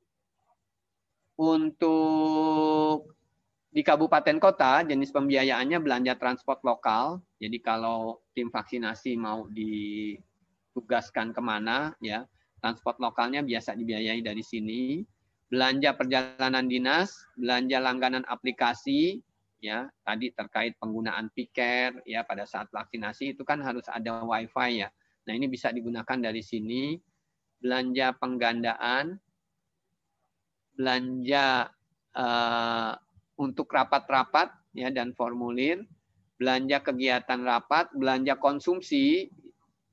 Speaker 1: di kabupaten kota, jenis pembiayaannya belanja transport lokal. Jadi kalau tim vaksinasi mau ditugaskan kemana, ya transport lokalnya biasa dibiayai dari sini. Belanja perjalanan dinas, belanja langganan aplikasi, ya tadi terkait penggunaan P-Care ya pada saat vaksinasi itu kan harus ada WiFi ya. Nah ini bisa digunakan dari sini. Belanja penggandaan, belanja untuk rapat-rapat ya dan formulir, belanja kegiatan rapat, belanja konsumsi,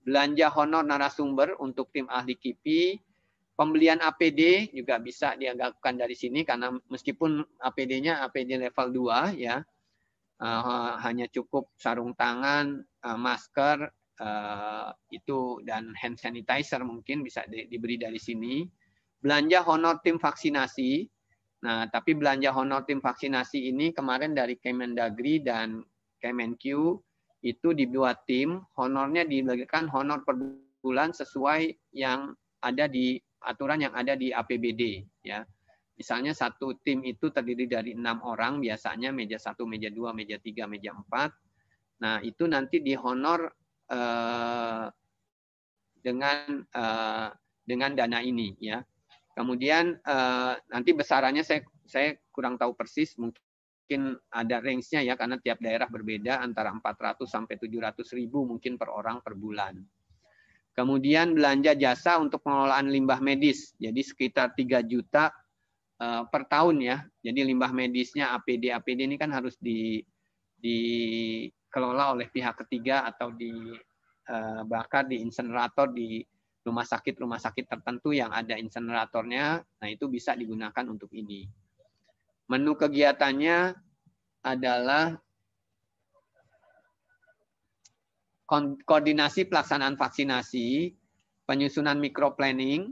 Speaker 1: belanja honor narasumber untuk tim ahli KIPI, pembelian APD juga bisa dianggapkan dari sini karena meskipun APD-nya APD level 2 ya, hanya cukup sarung tangan, masker itu dan hand sanitizer mungkin bisa diberi dari sini. Belanja honor tim vaksinasi. Nah, tapi belanja honor tim vaksinasi ini kemarin dari Kemendagri dan Kemenq itu dibuat tim, honornya dibagikan honor per bulan sesuai yang ada di aturan yang ada di APBD ya. Misalnya satu tim itu terdiri dari 6 orang, biasanya meja 1, meja 2, meja 3, meja 4. Nah, itu nanti dihonor dengan dana ini ya. Kemudian nanti besarannya saya kurang tahu persis, mungkin ada range-nya ya karena tiap daerah berbeda antara 400 sampai 700 ribu mungkin per orang per bulan. Kemudian belanja jasa untuk pengelolaan limbah medis, jadi sekitar 3 juta per tahun ya. Jadi limbah medisnya APD ini kan harus dikelola oleh pihak ketiga atau dibakar di insenerator di rumah sakit tertentu yang ada inseneratornya. Nah, itu bisa digunakan untuk ini. Menu kegiatannya adalah koordinasi pelaksanaan vaksinasi, penyusunan microplanning,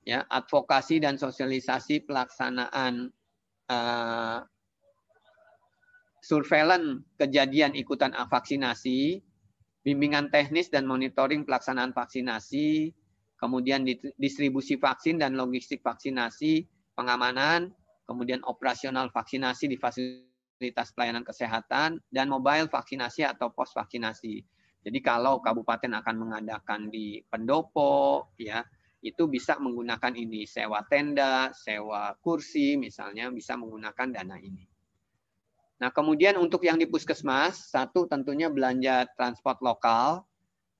Speaker 1: ya, advokasi dan sosialisasi pelaksanaan surveillance kejadian ikutan vaksinasi, bimbingan teknis dan monitoring pelaksanaan vaksinasi, kemudian distribusi vaksin dan logistik vaksinasi, pengamanan, kemudian operasional vaksinasi di fasilitas pelayanan kesehatan, dan mobile vaksinasi atau pos vaksinasi. Jadi kalau kabupaten akan mengadakan di pendopo, ya, itu bisa menggunakan ini, sewa tenda, sewa kursi, misalnya bisa menggunakan dana ini. Nah, kemudian untuk yang di puskesmas, satu tentunya belanja transport lokal,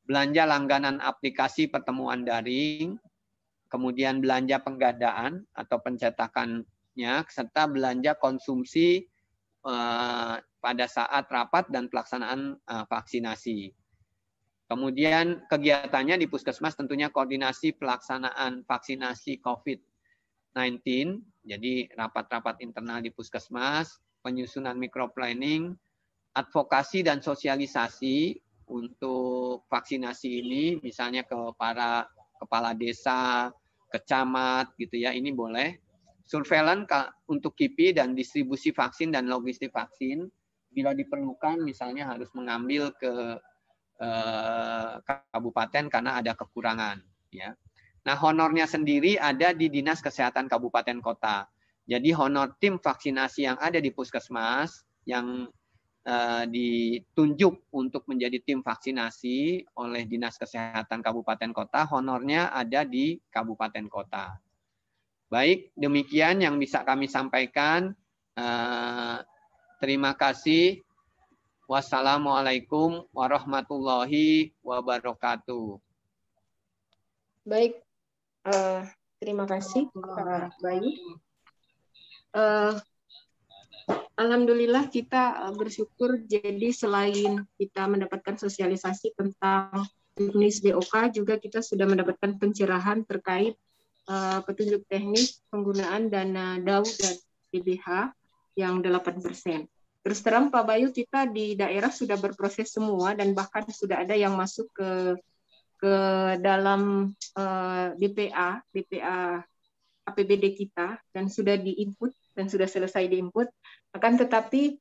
Speaker 1: belanja langganan aplikasi pertemuan daring, kemudian belanja penggadaan atau pencetakannya, serta belanja konsumsi pada saat rapat dan pelaksanaan vaksinasi. Kemudian kegiatannya di puskesmas tentunya koordinasi pelaksanaan vaksinasi COVID-19, jadi rapat-rapat internal di puskesmas, penyusunan microplanning, advokasi dan sosialisasi untuk vaksinasi ini, misalnya ke para kepala desa, ke camat, gitu ya, ini boleh. Surveillance untuk KIPI dan distribusi vaksin dan logistik vaksin, bila diperlukan misalnya harus mengambil ke kabupaten karena ada kekurangan. Ya. Nah, honornya sendiri ada di Dinas Kesehatan Kabupaten Kota. Jadi honor tim vaksinasi yang ada di puskesmas yang ditunjuk untuk menjadi tim vaksinasi oleh Dinas Kesehatan Kabupaten Kota, honornya ada di Kabupaten Kota. Baik, demikian yang bisa kami sampaikan. Terima kasih. Wassalamualaikum warahmatullahi wabarakatuh.
Speaker 2: Baik, terima kasih Pak Bayu. Alhamdulillah kita bersyukur, jadi selain kita mendapatkan sosialisasi tentang jenis BOK, juga kita sudah mendapatkan pencerahan terkait petunjuk teknis penggunaan dana DAU dan DBH yang 8%. Terus terang Pak Bayu, kita di daerah sudah berproses semua dan bahkan sudah ada yang masuk ke dalam DPA APBD kita dan sudah diinput dan sudah selesai diinput. Akan tetapi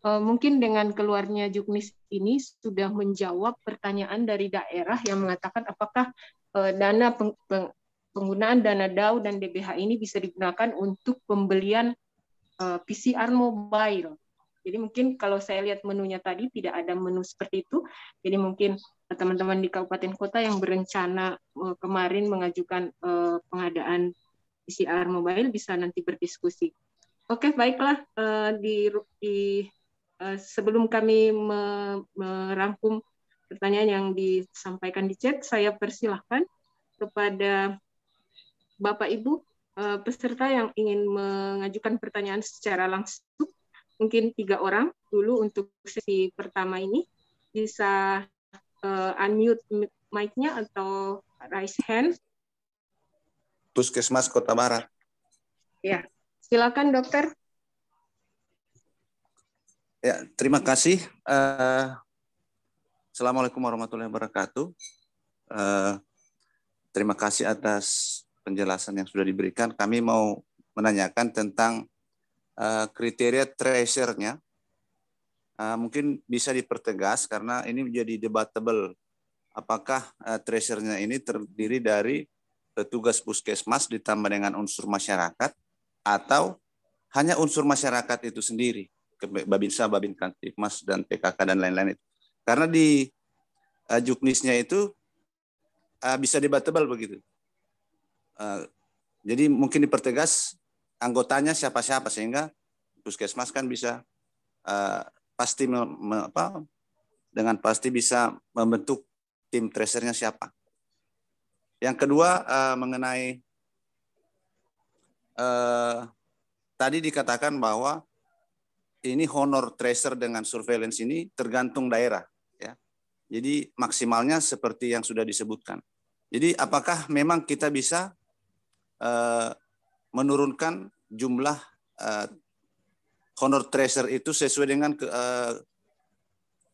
Speaker 2: mungkin dengan keluarnya Juknis ini sudah menjawab pertanyaan dari daerah yang mengatakan apakah dana penggunaan dana DAU dan DBH ini bisa digunakan untuk pembelian PCR mobile. Jadi mungkin kalau saya lihat menunya tadi tidak ada menu seperti itu. Jadi mungkin teman-teman di kabupaten kota yang berencana kemarin mengajukan pengadaan PCR mobile bisa nanti berdiskusi. Oke, baiklah. Sebelum kami merangkum pertanyaan yang disampaikan di chat, saya persilahkan kepada Bapak Ibu peserta yang ingin mengajukan pertanyaan secara langsung, mungkin 3 orang dulu untuk sesi pertama ini, bisa unmute mic-nya atau raise hand.
Speaker 6: Puskesmas Kota Barat.
Speaker 2: Ya, silakan dokter.
Speaker 6: Ya, terima kasih. Assalamualaikum warahmatullahi wabarakatuh. Terima kasih atas penjelasan yang sudah diberikan. Kami mau menanyakan tentang kriteria tracer-nya. Mungkin bisa dipertegas karena ini menjadi debatable. Apakah tracer-nya ini terdiri dari petugas puskesmas ditambah dengan unsur masyarakat, atau hanya unsur masyarakat itu sendiri, Babinsa, Babin Kamtipmas, dan PKK dan lain-lain itu. Karena di juknisnya itu bisa debatable begitu. Jadi mungkin dipertegas anggotanya siapa-siapa, sehingga puskesmas kan bisa pasti dengan pasti bisa membentuk tim tracernya siapa. Yang kedua mengenai tadi dikatakan bahwa ini honor tracer dengan surveillance ini tergantung daerah, ya. Jadi maksimalnya seperti yang sudah disebutkan. Jadi apakah memang kita bisa menurunkan jumlah honor tracer itu sesuai dengan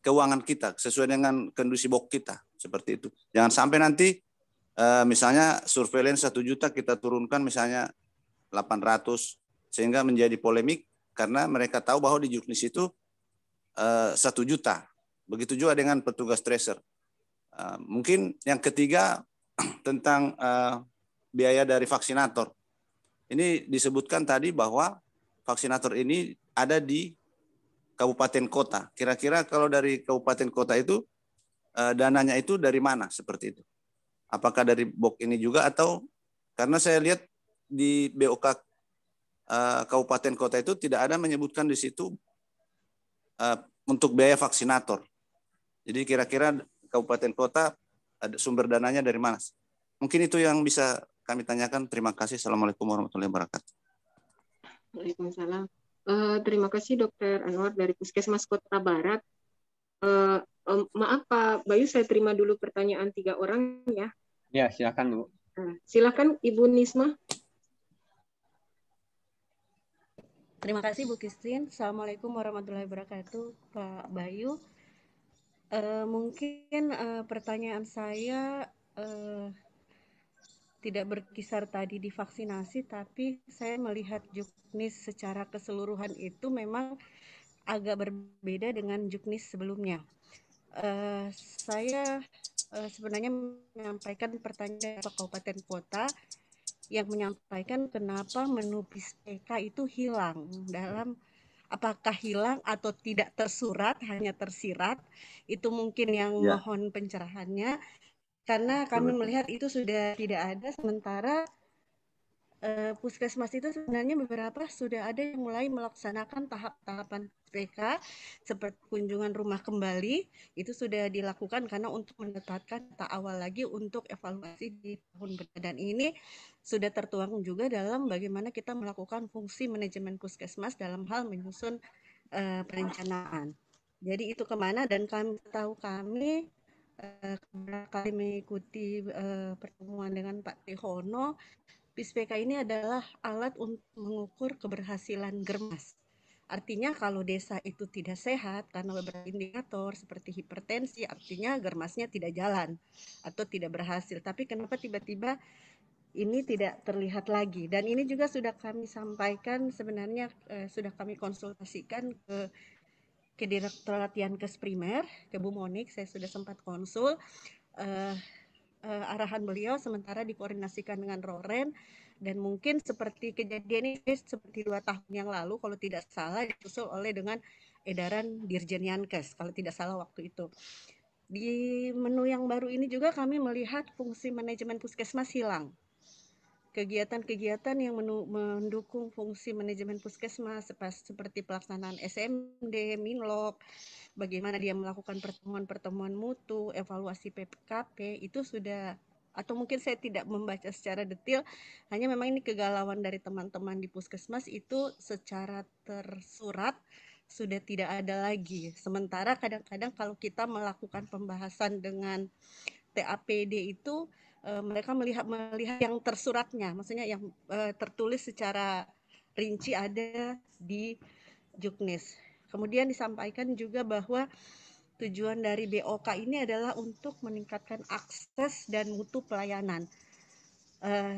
Speaker 6: keuangan kita, sesuai dengan kondisi box kita, seperti itu. Jangan sampai nanti misalnya surveillance 1 juta kita turunkan misalnya 800, sehingga menjadi polemik karena mereka tahu bahwa di juknis itu 1 juta. Begitu juga dengan petugas tracer. Mungkin yang ketiga tentang biaya dari vaksinator. Ini disebutkan tadi bahwa vaksinator ini ada di kabupaten kota. Kira-kira kalau dari kabupaten kota itu dananya itu dari mana seperti itu? Apakah dari BOK ini juga, atau karena saya lihat di BOK kabupaten kota itu tidak ada menyebutkan di situ untuk biaya vaksinator. Jadi kira-kira kabupaten kota ada sumber dananya dari mana? Mungkin itu yang bisa kami tanyakan. Terima kasih. Assalamualaikum warahmatullahi wabarakatuh.
Speaker 2: Waalaikumsalam. Terima kasih Dokter Anwar dari Puskesmas Kota Barat. Maaf Pak Bayu, saya terima dulu pertanyaan 3 orang ya.
Speaker 1: Ya, silakan Bu.
Speaker 2: Silakan Ibu Nisma.
Speaker 5: Terima kasih Bu Christine. Assalamualaikum warahmatullahi wabarakatuh Pak Bayu. Mungkin pertanyaan saya tidak berkisar tadi di vaksinasi, tapi saya melihat juknis secara keseluruhan itu memang agak berbeda dengan juknis sebelumnya. Saya sebenarnya menyampaikan pertanyaan ke kabupaten kota yang menyampaikan kenapa menu PISPK itu hilang dalam, apakah hilang atau tidak tersurat, hanya tersirat. Itu mungkin yang mohon pencerahannya, karena kami melihat itu sudah tidak ada, sementara puskesmas itu sebenarnya beberapa sudah ada yang mulai melaksanakan tahap-tahapan PK seperti kunjungan rumah kembali, itu sudah dilakukan karena untuk menetapkan data awal lagi untuk evaluasi di tahun berikutnya. Dan ini sudah tertuang juga dalam bagaimana kita melakukan fungsi manajemen puskesmas dalam hal menyusun perencanaan. Jadi itu kemana, dan kami tahu kami kali mengikuti pertemuan dengan Pak Trihono, PISPK ini adalah alat untuk mengukur keberhasilan germas. Artinya kalau desa itu tidak sehat karena beberapa indikator seperti hipertensi, artinya germasnya tidak jalan atau tidak berhasil. Tapi kenapa tiba-tiba ini tidak terlihat lagi? Dan ini juga sudah kami sampaikan, sebenarnya sudah kami konsultasikan ke Direktorat Yankes Primer, ke Bu Monik, saya sudah sempat konsul. Arahan beliau sementara dikoordinasikan dengan Roren, dan mungkin seperti kejadian ini seperti 2 tahun yang lalu kalau tidak salah, disusul oleh dengan edaran Dirjen Yankes kalau tidak salah waktu itu. Di menu yang baru ini juga kami melihat fungsi manajemen puskesmas hilang. Kegiatan-kegiatan yang mendukung fungsi manajemen puskesmas seperti pelaksanaan SMD, Minlok, bagaimana dia melakukan pertemuan-pertemuan mutu, evaluasi PPKP, itu sudah, atau mungkin saya tidak membaca secara detail, hanya memang ini kegalauan dari teman-teman di puskesmas itu secara tersurat sudah tidak ada lagi. Sementara kadang-kadang kalau kita melakukan pembahasan dengan TAPD itu mereka melihat yang tersuratnya, maksudnya yang tertulis secara rinci ada di juknis. Kemudian disampaikan juga bahwa tujuan dari BOK ini adalah untuk meningkatkan akses dan mutu pelayanan.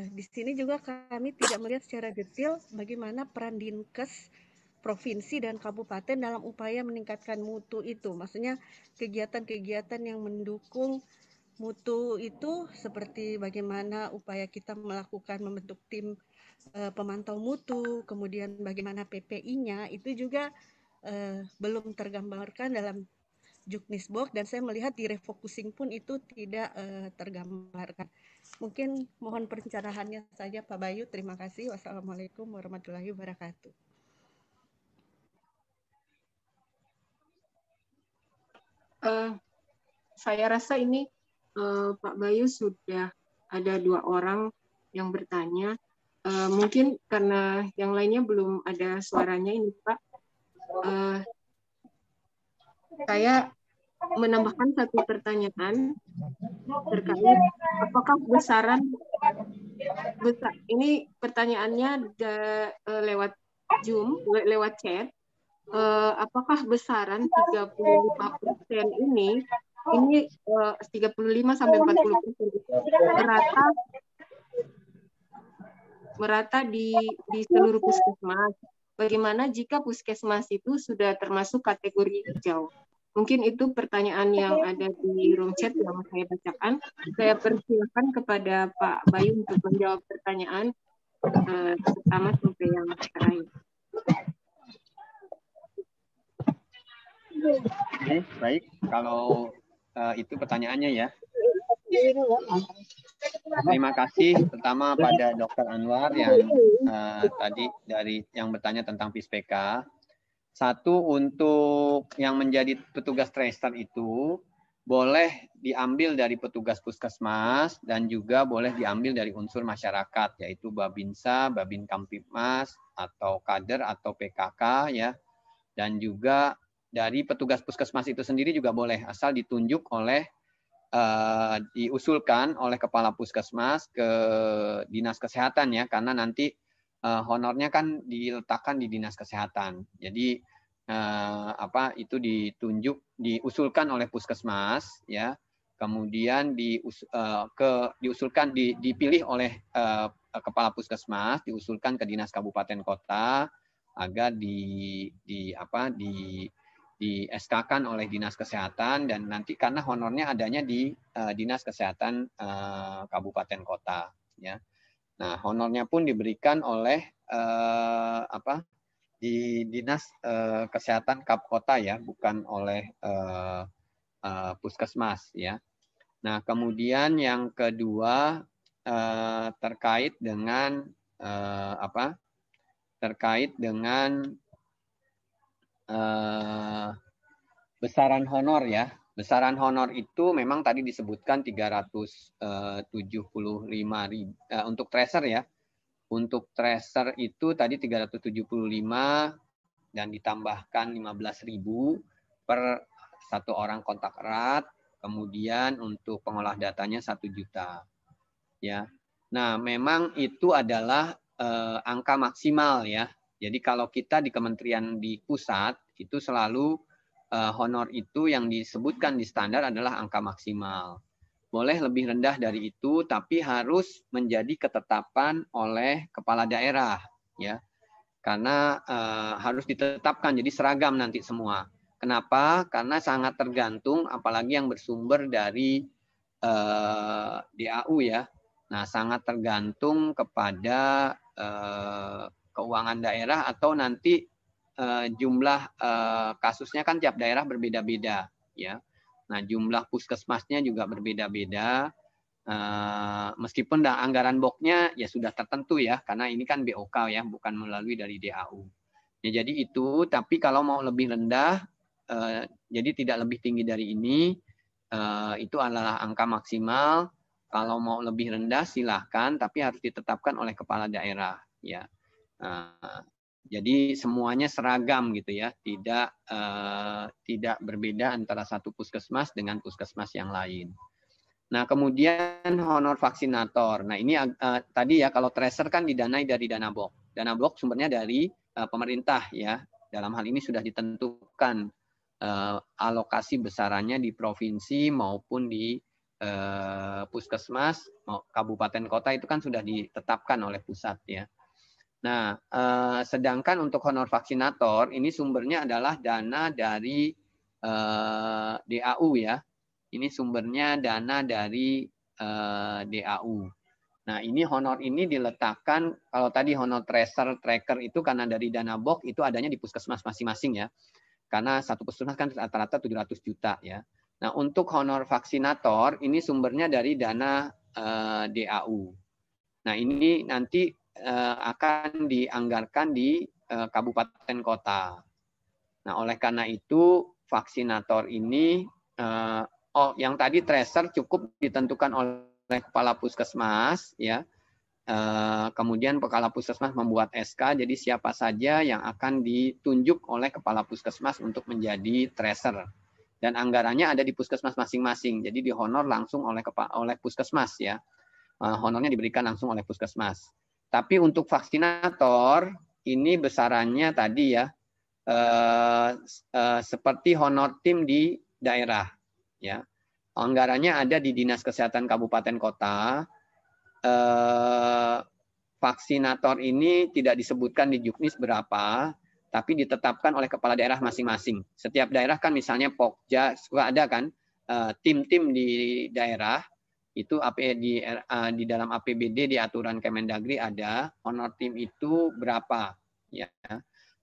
Speaker 5: Di sini juga kami tidak melihat secara detail bagaimana peran Dinkes provinsi dan kabupaten dalam upaya meningkatkan mutu itu. Maksudnya kegiatan-kegiatan yang mendukung mutu itu seperti bagaimana upaya kita melakukan membentuk tim pemantau mutu, kemudian bagaimana PPI-nya itu juga belum tergambarkan dalam Juknisbok, dan saya melihat di refocusing pun itu tidak tergambarkan. Mungkin mohon perencanaannya saja Pak Bayu. Terima kasih. Wassalamualaikum warahmatullahi wabarakatuh.
Speaker 2: Saya rasa ini Pak Bayu sudah ada 2 orang yang bertanya. Mungkin karena yang lainnya belum ada suaranya ini Pak. Saya menambahkan satu pertanyaan terkait apakah besaran ini pertanyaannya lewat Zoom, lewat chat. Apakah besaran 35% ini 35 sampai 40% merata di seluruh puskesmas. Bagaimana jika puskesmas itu sudah termasuk kategori hijau? Mungkin itu pertanyaan yang ada di room chat yang saya bacakan. Saya persilakan kepada Pak Bayu untuk menjawab pertanyaan pertama sampai yang terakhir.
Speaker 1: Oke, baik. Kalau itu pertanyaannya ya. Terima kasih pertama pada Dr. Anwar yang tadi yang bertanya tentang PISPK. Satu, untuk yang menjadi petugas tracer itu boleh diambil dari petugas puskesmas dan juga boleh diambil dari unsur masyarakat, yaitu Babinsa, Babin Kamtibmas, atau kader atau PKK ya, dan juga dari petugas puskesmas itu sendiri juga boleh, asal ditunjuk oleh diusulkan oleh kepala puskesmas ke dinas kesehatan ya, karena nanti honornya kan diletakkan di dinas kesehatan. Jadi itu diusulkan oleh puskesmas ya, kemudian dipilih oleh kepala puskesmas, diusulkan ke dinas kabupaten kota agar di SK-kan oleh dinas kesehatan, dan nanti karena honornya adanya di dinas kesehatan kabupaten kota ya. Nah, honornya pun diberikan oleh di dinas kesehatan kap kota ya, bukan oleh puskesmas ya. Nah, kemudian yang kedua terkait dengan terkait dengan besaran honor ya. Besaran honor itu memang tadi disebutkan 375.000 untuk tracer ya. Untuk tracer itu tadi 375 dan ditambahkan 15.000 per satu orang kontak erat. Kemudian untuk pengolah datanya 1 juta. Ya. Nah, memang itu adalah angka maksimal ya. Jadi kalau kita di kementerian di pusat itu selalu honor itu yang disebutkan di standar adalah angka maksimal. Boleh lebih rendah dari itu, tapi harus menjadi ketetapan oleh kepala daerah, ya. Karena harus ditetapkan, jadi seragam nanti semua. Kenapa? Karena sangat tergantung, apalagi yang bersumber dari DAU ya. Nah, sangat tergantung kepada keuangan daerah atau nanti jumlah kasusnya kan tiap daerah berbeda-beda ya. Nah, jumlah puskesmasnya juga berbeda-beda. Meskipun anggaran BOK-nya ya sudah tertentu ya, karena ini kan BOK ya, bukan melalui dari DAU. Ya, jadi itu, tapi kalau mau lebih rendah, jadi tidak lebih tinggi dari ini, itu adalah angka maksimal. Kalau mau lebih rendah silahkan, tapi harus ditetapkan oleh kepala daerah ya. Jadi semuanya seragam gitu ya, tidak berbeda antara satu puskesmas dengan puskesmas yang lain. Nah, kemudian honor vaksinator. Nah, ini tadi ya, kalau tracer kan didanai dari dana BOK. Dana BOK sumbernya dari pemerintah ya. Dalam hal ini sudah ditentukan alokasi besarannya di provinsi maupun di puskesmas, kabupaten kota itu kan sudah ditetapkan oleh pusat ya. Nah, sedangkan untuk honor vaksinator ini sumbernya adalah dana dari DAU ya. Ini sumbernya dana dari DAU. Nah, ini honor ini diletakkan, kalau tadi honor tracker itu karena dari dana BOK itu adanya di puskesmas masing-masing ya. Karena satu puskesmas kan rata-rata 700 juta ya. Nah, untuk honor vaksinator ini sumbernya dari dana DAU. Nah, ini nanti akan dianggarkan di kabupaten kota. Nah, oleh karena itu vaksinator ini yang tadi tracer cukup ditentukan oleh kepala puskesmas ya. Kemudian kepala puskesmas membuat SK, jadi siapa saja yang akan ditunjuk oleh kepala puskesmas untuk menjadi tracer. Dan anggarannya ada di puskesmas masing-masing, jadi dihonor langsung oleh puskesmas ya. Honornya diberikan langsung oleh puskesmas. Tapi untuk vaksinator ini besarannya tadi ya seperti honor tim di daerah ya. Anggarannya ada di Dinas Kesehatan Kabupaten Kota. Vaksinator ini tidak disebutkan di Juknis berapa, tapi ditetapkan oleh kepala daerah masing-masing. Setiap daerah kan misalnya Pokja suka ada kan tim-tim di daerah itu di dalam APBD di aturan Kemendagri ada honor tim itu berapa ya.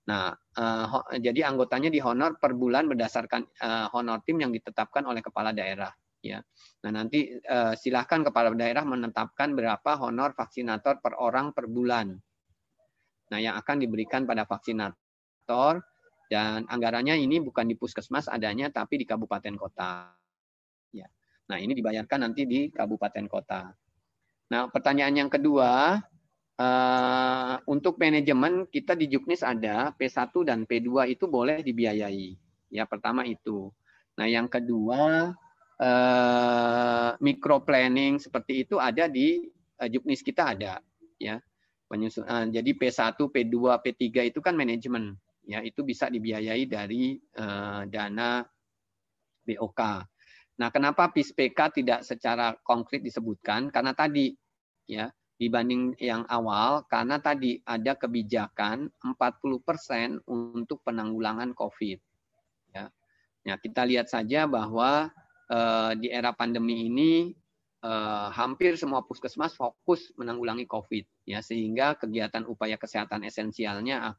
Speaker 1: Nah, jadi anggotanya dihonor per bulan berdasarkan honor tim yang ditetapkan oleh kepala daerah. Ya, nah nanti silahkan kepala daerah menetapkan berapa honor vaksinator per orang per bulan. Nah, yang akan diberikan pada vaksinator dan anggarannya ini bukan di puskesmas adanya, tapi di kabupaten kota. Ya, nah ini dibayarkan nanti di kabupaten kota. Nah, pertanyaan yang kedua. Untuk manajemen kita di Juknis ada P1 dan P2 itu boleh dibiayai. Ya, pertama itu. Nah, yang kedua micro planning seperti itu ada di Juknis kita ada ya. Jadi P1, P2, P3 itu kan manajemen ya, itu bisa dibiayai dari dana BOK. Nah, kenapa PISPK tidak secara konkret disebutkan? Karena tadi ya dibanding yang awal, karena tadi ada kebijakan 40% untuk penanggulangan COVID. Ya. Nah, kita lihat saja bahwa di era pandemi ini hampir semua puskesmas fokus menanggulangi COVID, ya, sehingga kegiatan upaya kesehatan esensialnya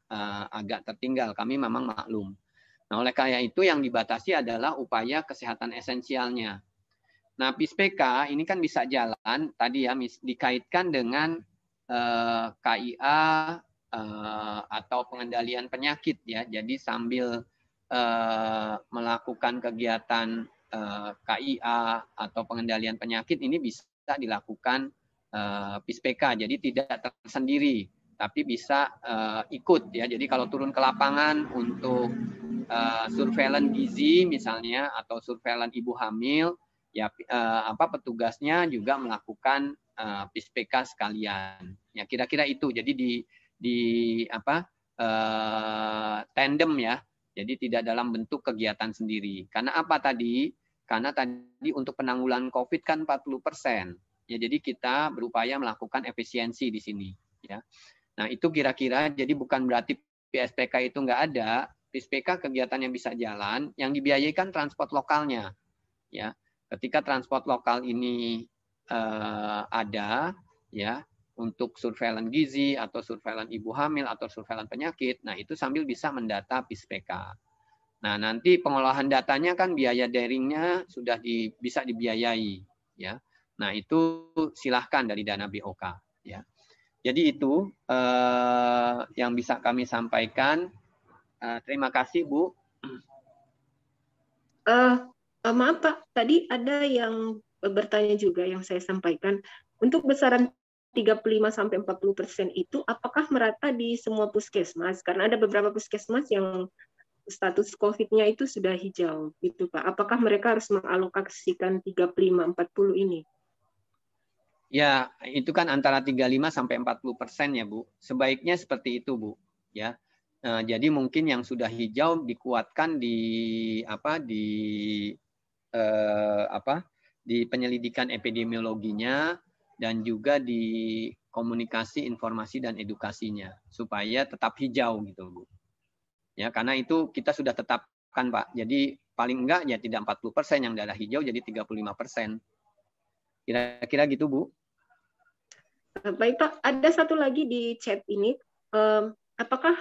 Speaker 1: agak tertinggal. Kami memang maklum. Nah, oleh karena itu yang dibatasi adalah upaya kesehatan esensialnya. Nah, PISPK ini kan bisa jalan tadi ya, dikaitkan dengan KIA atau pengendalian penyakit ya. Jadi sambil melakukan kegiatan KIA atau pengendalian penyakit ini bisa dilakukan PISPK. Jadi tidak tersendiri, tapi bisa ikut ya. Jadi kalau turun ke lapangan untuk surveillance gizi misalnya atau surveillance ibu hamil, ya petugasnya juga melakukan PISPK sekalian. Ya kira-kira itu. Jadi di tandem ya. Jadi tidak dalam bentuk kegiatan sendiri. Karena apa tadi? Karena tadi untuk penanggulangan COVID kan 40%. Ya jadi kita berupaya melakukan efisiensi di sini. Ya. Nah itu kira-kira. Jadi bukan berarti PSPK itu nggak ada. PISPK kegiatan yang bisa jalan, yang dibiayaikan transport lokalnya. Ya. Ketika transport lokal ini ada ya untuk surveillance gizi atau surveillance ibu hamil atau surveillance penyakit, nah itu sambil bisa mendata PISPK. Nah, nanti pengolahan datanya kan biaya daringnya sudah bisa dibiayai ya. Nah, itu silahkan dari dana BOK ya. Jadi itu yang bisa kami sampaikan. Terima kasih, Bu.
Speaker 2: Maaf Pak, tadi ada yang bertanya juga yang saya sampaikan. Untuk besaran 35-40% itu apakah merata di semua puskesmas? Karena ada beberapa puskesmas yang status COVID-nya itu sudah hijau, gitu Pak. Apakah mereka harus mengalokasikan 35-40 ini?
Speaker 1: Ya, itu kan antara 35-40% ya, Bu. Sebaiknya seperti itu, Bu. Ya. Jadi mungkin yang sudah hijau dikuatkan di penyelidikan epidemiologinya dan juga di komunikasi, informasi dan edukasinya supaya tetap hijau gitu, Bu. Ya, karena itu kita sudah tetapkan, Pak. Jadi paling enggak ya tidak 40%, yang daerah hijau jadi 35%. Kira-kira gitu, Bu.
Speaker 2: Baik Pak, ada satu lagi di chat ini. Apakah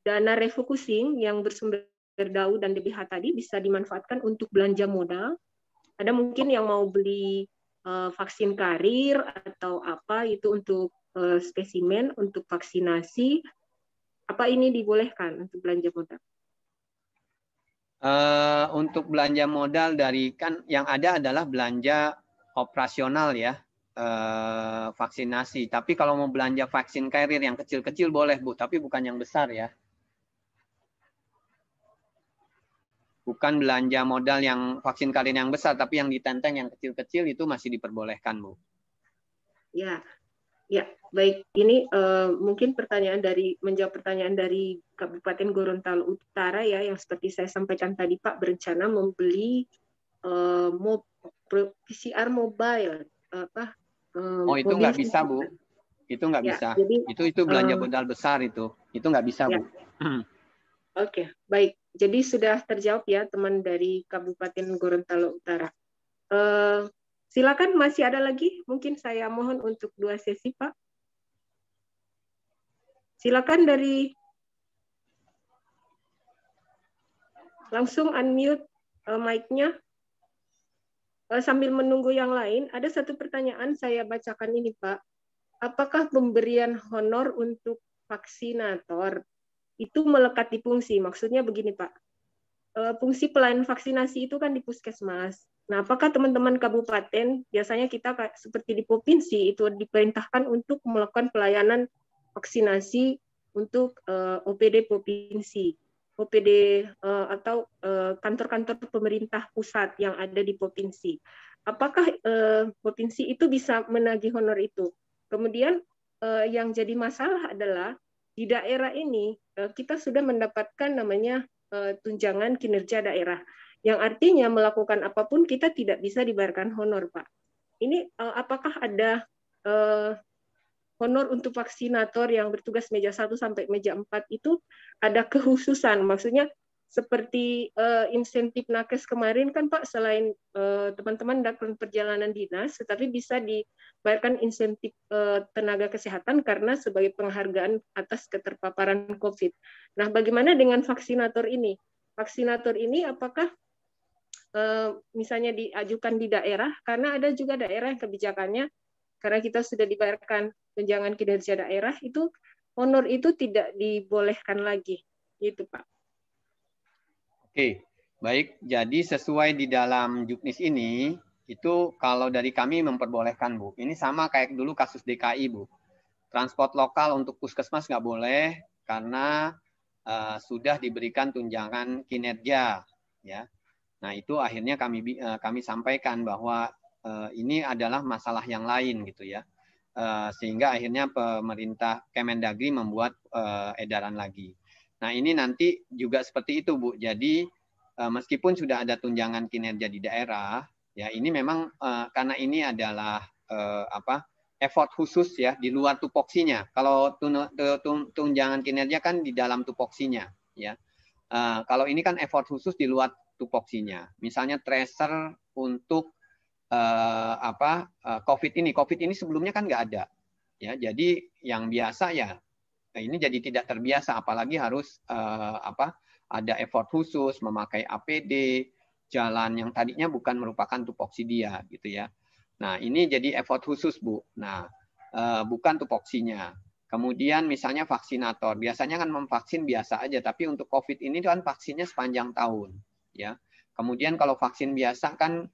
Speaker 2: dana refocusing yang bersumber DAU dan DBH tadi bisa dimanfaatkan untuk belanja modal? Ada mungkin yang mau beli vaksin karir atau apa itu untuk spesimen, untuk vaksinasi. Apa ini dibolehkan untuk belanja modal?
Speaker 1: Untuk belanja modal dari, kan yang ada adalah belanja operasional ya, vaksinasi. Tapi kalau mau belanja vaksin carrier yang kecil-kecil boleh, Bu, tapi bukan yang besar ya. Bukan belanja modal yang vaksin carrier yang besar, tapi yang ditenteng yang kecil-kecil itu masih diperbolehkan, Bu.
Speaker 2: Ya, ya, baik. Ini mungkin menjawab pertanyaan dari Kabupaten Gorontalo Utara ya, yang seperti saya sampaikan tadi Pak, berencana membeli PCR mobile
Speaker 1: Oh, itu nggak bisa, Bu. Itu nggak
Speaker 2: ya,
Speaker 1: bisa.
Speaker 2: Jadi,
Speaker 1: itu belanja modal besar itu. Itu nggak bisa, ya. Bu.
Speaker 2: Oke, baik. Jadi sudah terjawab ya teman dari Kabupaten Gorontalo Utara. Silakan, masih ada lagi? Mungkin saya mohon untuk 2 sesi, Pak. Silakan langsung unmute mic-nya. Sambil menunggu yang lain, ada satu pertanyaan saya bacakan ini, Pak. Apakah pemberian honor untuk vaksinator itu melekat di fungsi? Maksudnya begini, Pak. Fungsi pelayanan vaksinasi itu kan di puskesmas. Nah, apakah teman-teman kabupaten, biasanya kita seperti di provinsi, itu diperintahkan untuk melakukan pelayanan vaksinasi untuk OPD provinsi, OPD atau kantor-kantor pemerintah pusat yang ada di provinsi. Apakah provinsi itu bisa menagih honor itu? Kemudian yang jadi masalah adalah di daerah ini kita sudah mendapatkan namanya tunjangan kinerja daerah, yang artinya melakukan apapun kita tidak bisa dibayarkan honor, Pak. Ini apakah ada honor untuk vaksinator yang bertugas meja 1 sampai meja 4 itu ada kekhususan, maksudnya seperti insentif nakes kemarin kan Pak, selain teman-teman dapat perjalanan dinas, tetapi bisa dibayarkan insentif tenaga kesehatan karena sebagai penghargaan atas keterpaparan COVID. Nah, bagaimana dengan vaksinator ini? Vaksinator ini apakah misalnya diajukan di daerah, karena ada juga daerah yang kebijakannya, karena kita sudah dibayarkan tunjangan kinerja daerah, itu honor itu tidak dibolehkan lagi, gitu Pak.
Speaker 1: Oke, baik. Jadi sesuai di dalam Juknis ini, itu kalau dari kami memperbolehkan, Bu. Ini sama kayak dulu kasus DKI, Bu. Transport lokal untuk puskesmas nggak boleh karena sudah diberikan tunjangan kinerja, ya. Nah, itu akhirnya kami sampaikan bahwa ini adalah masalah yang lain, gitu ya. Sehingga akhirnya pemerintah Kemendagri membuat edaran lagi. Nah, ini nanti juga seperti itu, Bu. Jadi meskipun sudah ada tunjangan kinerja di daerah, ya ini memang karena ini adalah effort khusus ya di luar tupoksinya. Kalau tunjangan kinerja kan di dalam tupoksinya, ya. Kalau ini kan effort khusus di luar tupoksinya. Misalnya tracer untuk COVID ini sebelumnya kan nggak ada, ya. Jadi yang biasa ya. Nah, ini jadi tidak terbiasa, apalagi harus ada effort khusus, memakai APD, jalan yang tadinya bukan merupakan tupoksi dia, gitu ya. Nah, ini jadi effort khusus, Bu. Nah, bukan tupoksinya. Kemudian misalnya vaksinator, biasanya kan memvaksin biasa aja, tapi untuk COVID ini kan vaksinnya sepanjang tahun, ya. Kemudian kalau vaksin biasa kan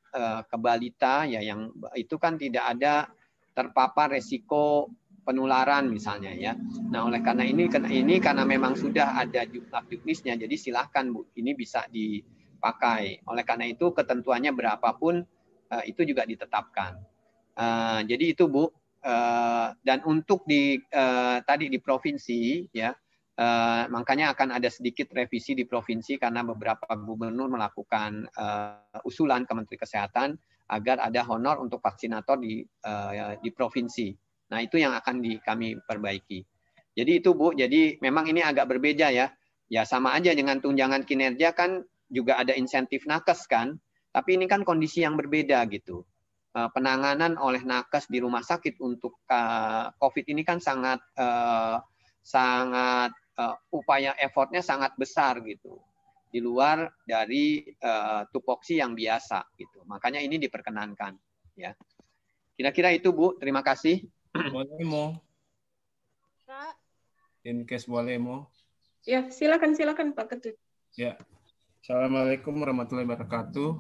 Speaker 1: ke balita, ya yang itu kan tidak ada terpapar resiko penularan misalnya ya. Nah, oleh karena ini karena memang sudah ada juknisnya, jadi silahkan Bu, ini bisa dipakai. Oleh karena itu ketentuannya berapapun itu juga ditetapkan. Jadi itu Bu. Dan untuk tadi di provinsi ya, makanya akan ada sedikit revisi di provinsi karena beberapa gubernur melakukan usulan ke Menteri Kesehatan agar ada honor untuk vaksinator di provinsi. Nah, itu yang akan kami perbaiki. Jadi itu Bu, jadi memang ini agak berbeda ya. Ya sama aja dengan tunjangan kinerja kan juga ada insentif nakes kan, tapi ini kan kondisi yang berbeda gitu. Penanganan oleh nakes di rumah sakit untuk COVID ini kan sangat upaya effortnya sangat besar gitu, di luar dari tupoksi yang biasa gitu. Makanya ini diperkenankan ya. Kira-kira itu Bu, terima kasih.
Speaker 7: Boleh Mo. Dinkes boleh Mo.
Speaker 2: Ya, silakan Pak Ketut.
Speaker 7: Ya. Assalamualaikum warahmatullahi wabarakatuh.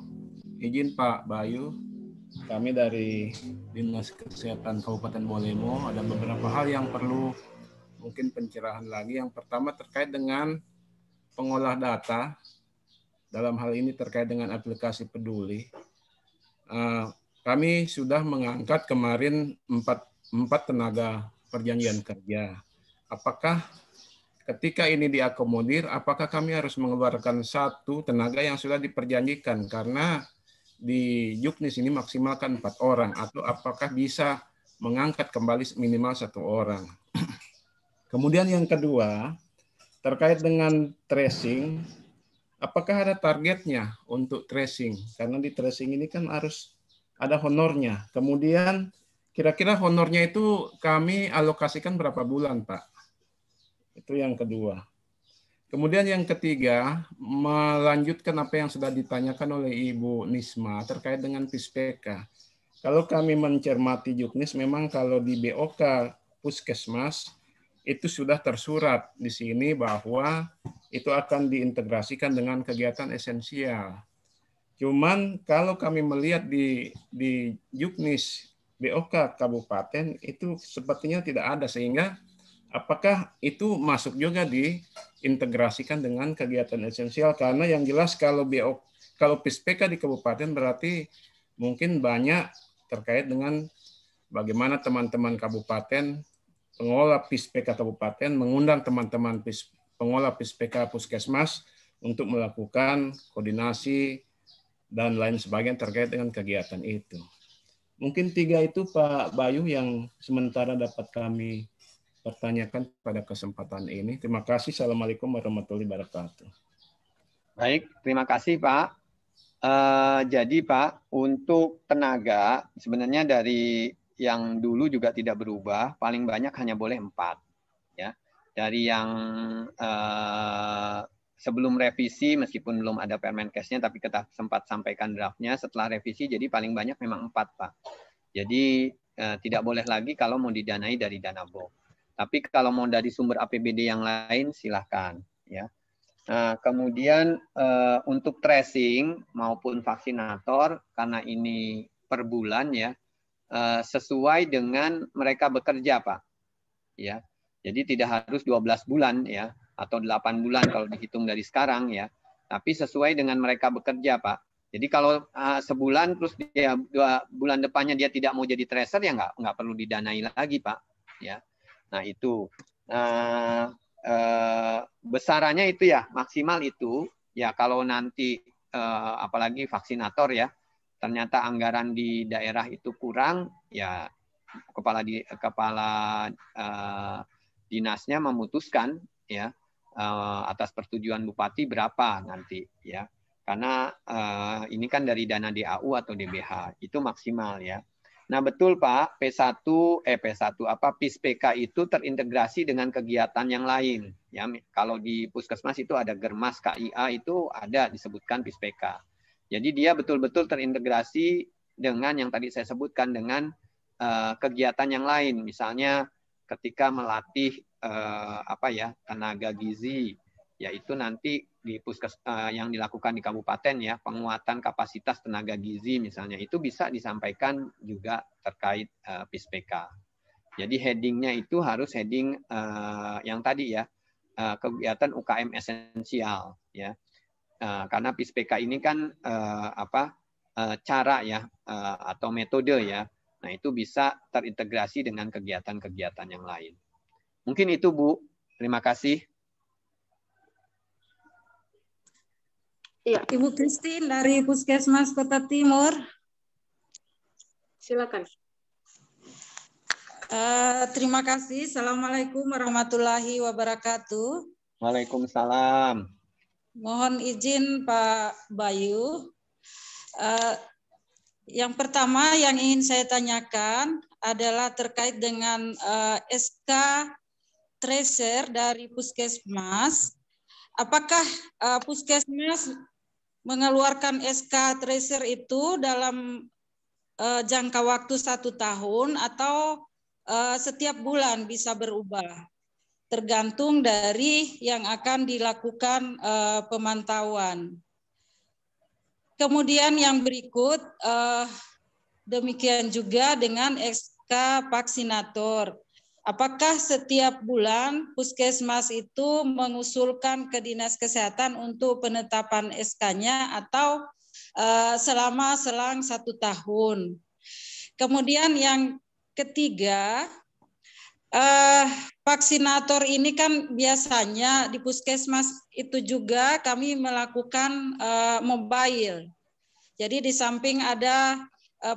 Speaker 7: Izin Pak Bayu, kami dari Dinas Kesehatan Kabupaten Bolemo ada beberapa hal yang perlu mungkin pencerahan lagi. Yang pertama terkait dengan pengolah data, dalam hal ini terkait dengan aplikasi Peduli. Kami sudah mengangkat kemarin 4 tenaga perjanjian kerja. Apakah ketika ini diakomodir, apakah kami harus mengeluarkan 1 tenaga yang sudah diperjanjikan? Karena di Juknis ini maksimalkan 4 orang, atau apakah bisa mengangkat kembali minimal 1 orang? Kemudian yang kedua, terkait dengan tracing, apakah ada targetnya untuk tracing? Karena di tracing ini kan harus ada honornya. Kemudian kira-kira honornya itu kami alokasikan berapa bulan, Pak? Itu yang kedua. Kemudian yang ketiga, melanjutkan apa yang sudah ditanyakan oleh Ibu Nisma terkait dengan PISPK. Kalau kami mencermati Juknis, memang kalau di BOK Puskesmas, itu sudah tersurat di sini bahwa itu akan diintegrasikan dengan kegiatan esensial. Cuman kalau kami melihat di Juknis BOK Kabupaten, itu sepertinya tidak ada, sehingga apakah itu masuk juga diintegrasikan dengan kegiatan esensial? Karena yang jelas kalau PISPK di kabupaten berarti mungkin banyak terkait dengan bagaimana teman-teman kabupaten, pengelola PISPK kabupaten mengundang teman-teman pengelola PISPK puskesmas untuk melakukan koordinasi dan lain sebagainya terkait dengan kegiatan itu. Mungkin 3 itu Pak Bayu yang sementara dapat kami pertanyakan pada kesempatan ini. Terima kasih. Assalamualaikum warahmatullahi wabarakatuh.
Speaker 1: Baik, terima kasih Pak. Jadi Pak, untuk tenaga sebenarnya dari yang dulu juga tidak berubah, paling banyak hanya boleh 4. Ya, dari yang sebelum revisi, meskipun belum ada Permenkesnya, tapi kita sempat sampaikan draftnya. Setelah revisi, jadi paling banyak memang 4 Pak. Jadi tidak boleh lagi kalau mau didanai dari dana BOK. Tapi kalau mau dari sumber APBD yang lain, silahkan. Ya. Kemudian untuk tracing maupun vaksinator, karena ini per bulan ya, sesuai dengan mereka bekerja, Pak. Ya. Jadi tidak harus 12 bulan ya, atau 8 bulan kalau dihitung dari sekarang ya. Tapi sesuai dengan mereka bekerja, Pak. Jadi kalau sebulan terus dia 2 bulan depannya dia tidak mau jadi tracer, ya nggak perlu didanai lagi, Pak. Ya. Nah itu besarannya itu ya maksimal itu ya, kalau nanti apalagi vaksinator ya ternyata anggaran di daerah itu kurang ya, kepala dinasnya memutuskan ya atas persetujuan bupati berapa nanti ya, karena ini kan dari dana DAU atau DBH itu maksimal ya. Nah betul Pak, PISPK itu terintegrasi dengan kegiatan yang lain. Ya, kalau di puskesmas itu ada Germas, KIA itu ada disebutkan PISPK. Jadi dia betul-betul terintegrasi dengan yang tadi saya sebutkan dengan kegiatan yang lain. Misalnya ketika melatih tenaga gizi, yaitu nanti di yang dilakukan di kabupaten ya, penguatan kapasitas tenaga gizi misalnya, itu bisa disampaikan juga terkait PISPK. Jadi headingnya itu harus heading yang tadi ya, kegiatan UKM esensial ya, karena PISPK ini kan cara ya atau metode ya, nah itu bisa terintegrasi dengan kegiatan-kegiatan yang lain. Mungkin itu Bu, terima kasih.
Speaker 8: Ya. Ibu Christine dari Puskesmas Kota Timur.
Speaker 2: Silakan.
Speaker 8: Terima kasih. Assalamualaikum warahmatullahi wabarakatuh.
Speaker 1: Waalaikumsalam.
Speaker 8: Mohon izin Pak Bayu. Yang pertama yang ingin saya tanyakan adalah terkait dengan SK tracer dari Puskesmas. Apakah Puskesmas mengeluarkan SK tracer itu dalam jangka waktu 1 tahun atau setiap bulan bisa berubah? Tergantung dari yang akan dilakukan pemantauan. Kemudian yang berikut, demikian juga dengan SK vaksinator. Apakah setiap bulan Puskesmas itu mengusulkan ke Dinas Kesehatan untuk penetapan SK-nya atau selama selang 1 tahun? Kemudian yang ketiga, vaksinator ini kan biasanya di Puskesmas itu juga kami melakukan mobile. Jadi di samping ada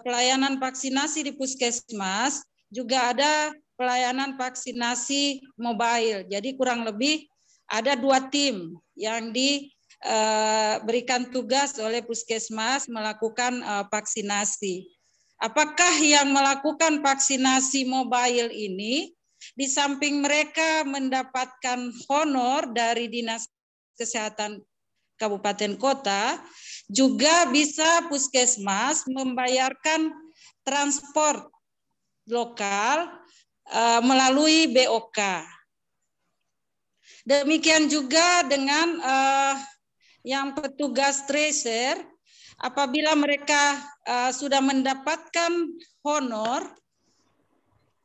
Speaker 8: pelayanan vaksinasi di Puskesmas, juga ada pelayanan vaksinasi mobile. Jadi kurang lebih ada 2 tim yang diberikan tugas oleh Puskesmas melakukan vaksinasi. Apakah yang melakukan vaksinasi mobile ini di samping mereka mendapatkan honor dari Dinas Kesehatan Kabupaten Kota, juga bisa Puskesmas membayarkan transport lokal melalui BOK. Demikian juga dengan yang petugas tracer, apabila mereka sudah mendapatkan honor,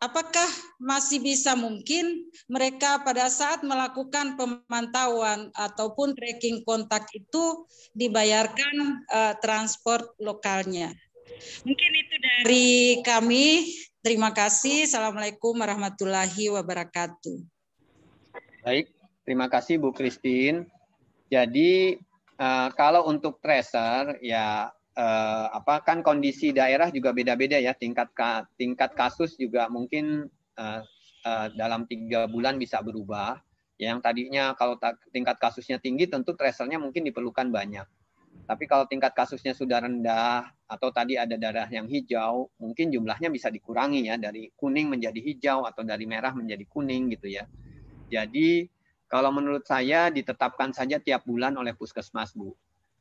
Speaker 8: apakah masih bisa mungkin mereka pada saat melakukan pemantauan ataupun tracking kontak itu dibayarkan transport lokalnya? Mungkin itu dari kami. Terima kasih. Assalamualaikum warahmatullahi wabarakatuh.
Speaker 1: Baik, terima kasih Bu Christine. Jadi kalau untuk tracer ya kan kondisi daerah juga beda-beda ya, tingkat kasus juga mungkin dalam 3 bulan bisa berubah. Yang tadinya kalau tingkat kasusnya tinggi tentu tracernya mungkin diperlukan banyak. Tapi kalau tingkat kasusnya sudah rendah atau tadi ada daerah yang hijau, mungkin jumlahnya bisa dikurangi ya, dari kuning menjadi hijau atau dari merah menjadi kuning gitu ya. Jadi kalau menurut saya ditetapkan saja tiap bulan oleh Puskesmas, Bu.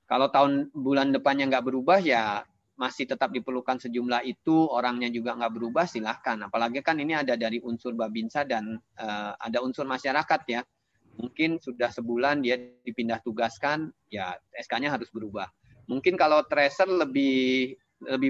Speaker 1: Kalau bulan depannya nggak berubah ya masih tetap diperlukan sejumlah itu, orangnya juga nggak berubah, silahkan. Apalagi kan ini ada dari unsur Babinsa dan ada unsur masyarakat ya. Mungkin sudah sebulan dia dipindah tugaskan, ya SK-nya harus berubah. Mungkin kalau tracer lebih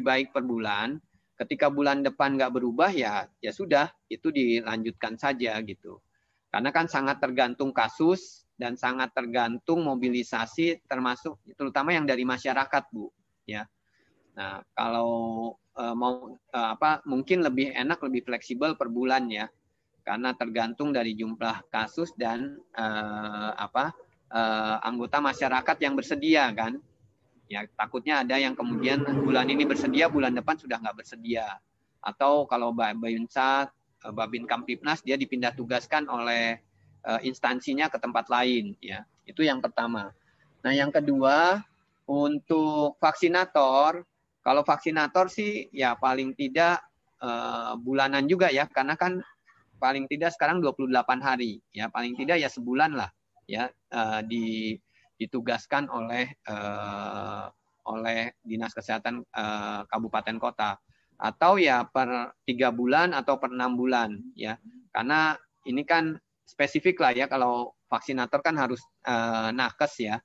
Speaker 1: baik per bulan, ketika bulan depan nggak berubah ya sudah, itu dilanjutkan saja gitu. Karena kan sangat tergantung kasus dan sangat tergantung mobilisasi, termasuk terutama yang dari masyarakat, Bu. Ya. Nah, kalau mungkin lebih enak, lebih fleksibel per bulan ya. Karena tergantung dari jumlah kasus dan anggota masyarakat yang bersedia kan. Ya takutnya ada yang kemudian bulan ini bersedia, bulan depan sudah nggak bersedia. Atau kalau Babinsa, Babin Kamtipnas dia dipindah tugaskan oleh instansinya ke tempat lain ya. Itu yang pertama. Nah, yang kedua untuk vaksinator, kalau vaksinator sih ya paling tidak bulanan juga ya, karena kan paling tidak sekarang 28 hari ya, paling tidak ya sebulan lah ya, ditugaskan oleh Dinas Kesehatan Kabupaten Kota, atau ya per 3 bulan atau per 6 bulan ya, karena ini kan spesifik lah ya, kalau vaksinator kan harus nakes ya,